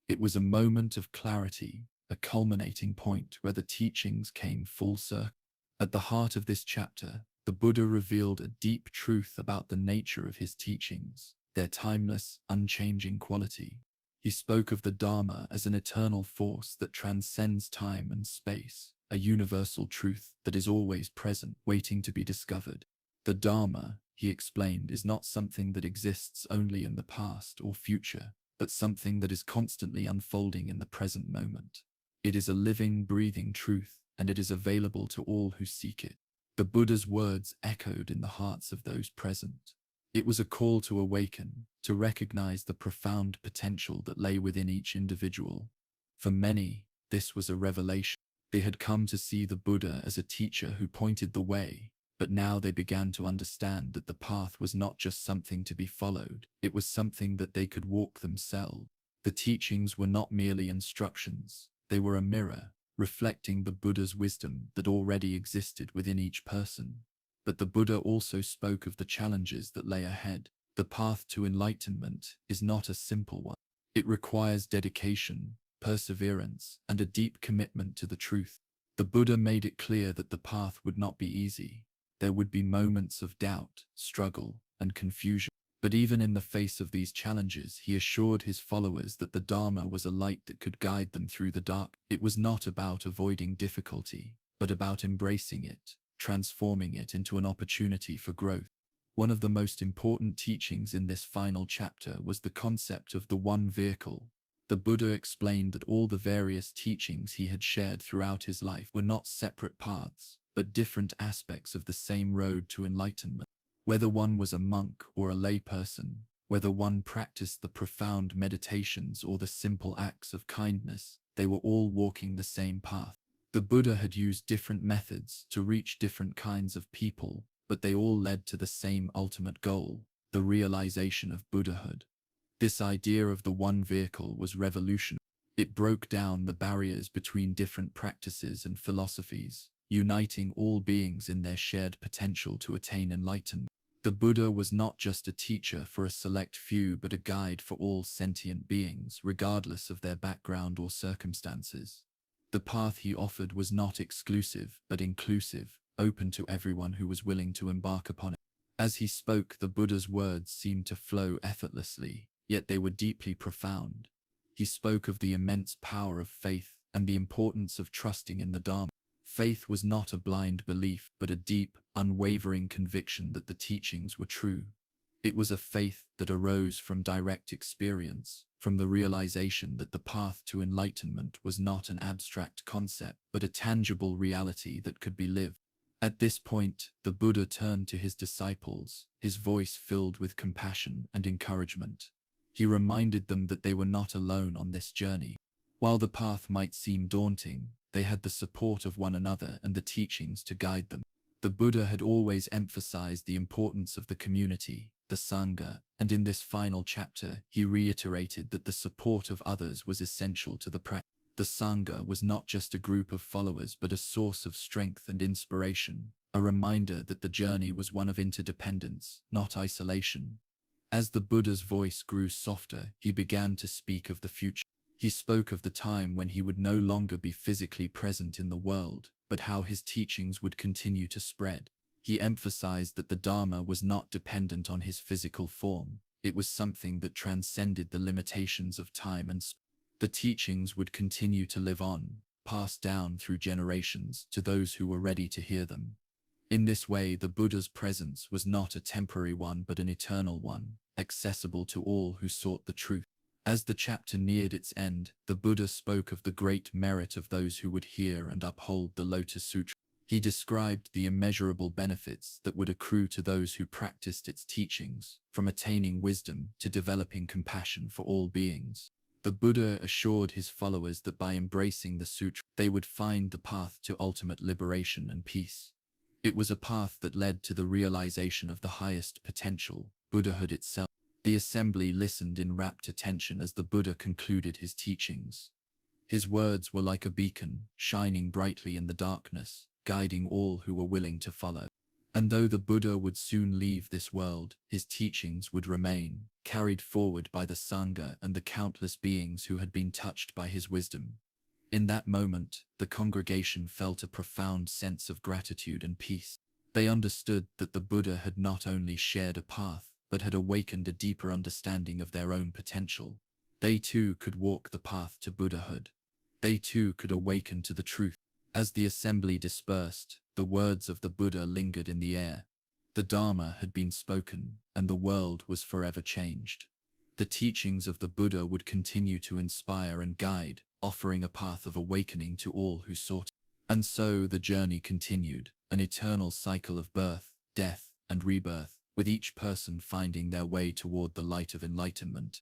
It was a moment of clarity, a culminating point where the teachings came full circle. At the heart of this chapter, the Buddha revealed a deep truth about the nature of his teachings, their timeless, unchanging quality. He spoke of the Dharma as an eternal force that transcends time and space, a universal truth that is always present, waiting to be discovered. The Dharma, he explained, is not something that exists only in the past or future, but something that is constantly unfolding in the present moment. It is a living, breathing truth, and it is available to all who seek it. The Buddha's words echoed in the hearts of those present. It was a call to awaken, to recognize the profound potential that lay within each individual. For many, this was a revelation. They had come to see the Buddha as a teacher who pointed the way, but now they began to understand that the path was not just something to be followed, it was something that they could walk themselves. The teachings were not merely instructions, they were a mirror, reflecting the Buddha's wisdom that already existed within each person. But the Buddha also spoke of the challenges that lay ahead. The path to enlightenment is not a simple one. It requires dedication, perseverance, and a deep commitment to the truth. The Buddha made it clear that the path would not be easy. There would be moments of doubt, struggle, and confusion. But even in the face of these challenges, he assured his followers that the Dharma was a light that could guide them through the dark. It was not about avoiding difficulty, but about embracing it, transforming it into an opportunity for growth. One of the most important teachings in this final chapter was the concept of the one vehicle. The Buddha explained that all the various teachings he had shared throughout his life were not separate paths, but different aspects of the same road to enlightenment. Whether one was a monk or a layperson, whether one practiced the profound meditations or the simple acts of kindness, they were all walking the same path. The Buddha had used different methods to reach different kinds of people, but they all led to the same ultimate goal, the realization of Buddhahood. This idea of the one vehicle was revolutionary. It broke down the barriers between different practices and philosophies, uniting all beings in their shared potential to attain enlightenment. The Buddha was not just a teacher for a select few but a guide for all sentient beings, regardless of their background or circumstances. The path he offered was not exclusive but inclusive, open to everyone who was willing to embark upon it. As he spoke, the Buddha's words seemed to flow effortlessly, yet they were deeply profound. He spoke of the immense power of faith and the importance of trusting in the Dharma. Faith was not a blind belief, but a deep, unwavering conviction that the teachings were true. It was a faith that arose from direct experience, from the realization that the path to enlightenment was not an abstract concept, but a tangible reality that could be lived. At this point, the Buddha turned to his disciples, his voice filled with compassion and encouragement. He reminded them that they were not alone on this journey. While the path might seem daunting, they had the support of one another and the teachings to guide them. The Buddha had always emphasized the importance of the community, the Sangha, and in this final chapter, he reiterated that the support of others was essential to the practice. The Sangha was not just a group of followers but a source of strength and inspiration, a reminder that the journey was one of interdependence, not isolation. As the Buddha's voice grew softer, he began to speak of the future. He spoke of the time when he would no longer be physically present in the world, but how his teachings would continue to spread. He emphasized that the Dharma was not dependent on his physical form. It was something that transcended the limitations of time and space. The teachings would continue to live on, passed down through generations to those who were ready to hear them. In this way, the Buddha's presence was not a temporary one but an eternal one, accessible to all who sought the truth. As the chapter neared its end, the Buddha spoke of the great merit of those who would hear and uphold the Lotus Sutra. He described the immeasurable benefits that would accrue to those who practiced its teachings, from attaining wisdom to developing compassion for all beings. The Buddha assured his followers that by embracing the sutra, they would find the path to ultimate liberation and peace. It was a path that led to the realization of the highest potential, Buddhahood itself. The assembly listened in rapt attention as the Buddha concluded his teachings. His words were like a beacon, shining brightly in the darkness, guiding all who were willing to follow. And though the Buddha would soon leave this world, his teachings would remain, carried forward by the Sangha and the countless beings who had been touched by his wisdom. In that moment, the congregation felt a profound sense of gratitude and peace. They understood that the Buddha had not only shared a path, but had awakened a deeper understanding of their own potential. They too could walk the path to Buddhahood. They too could awaken to the truth. As the assembly dispersed, the words of the Buddha lingered in the air. The Dharma had been spoken, and the world was forever changed. The teachings of the Buddha would continue to inspire and guide, offering a path of awakening to all who sought it. And so the journey continued, an eternal cycle of birth, death, and rebirth, with each person finding their way toward the light of enlightenment.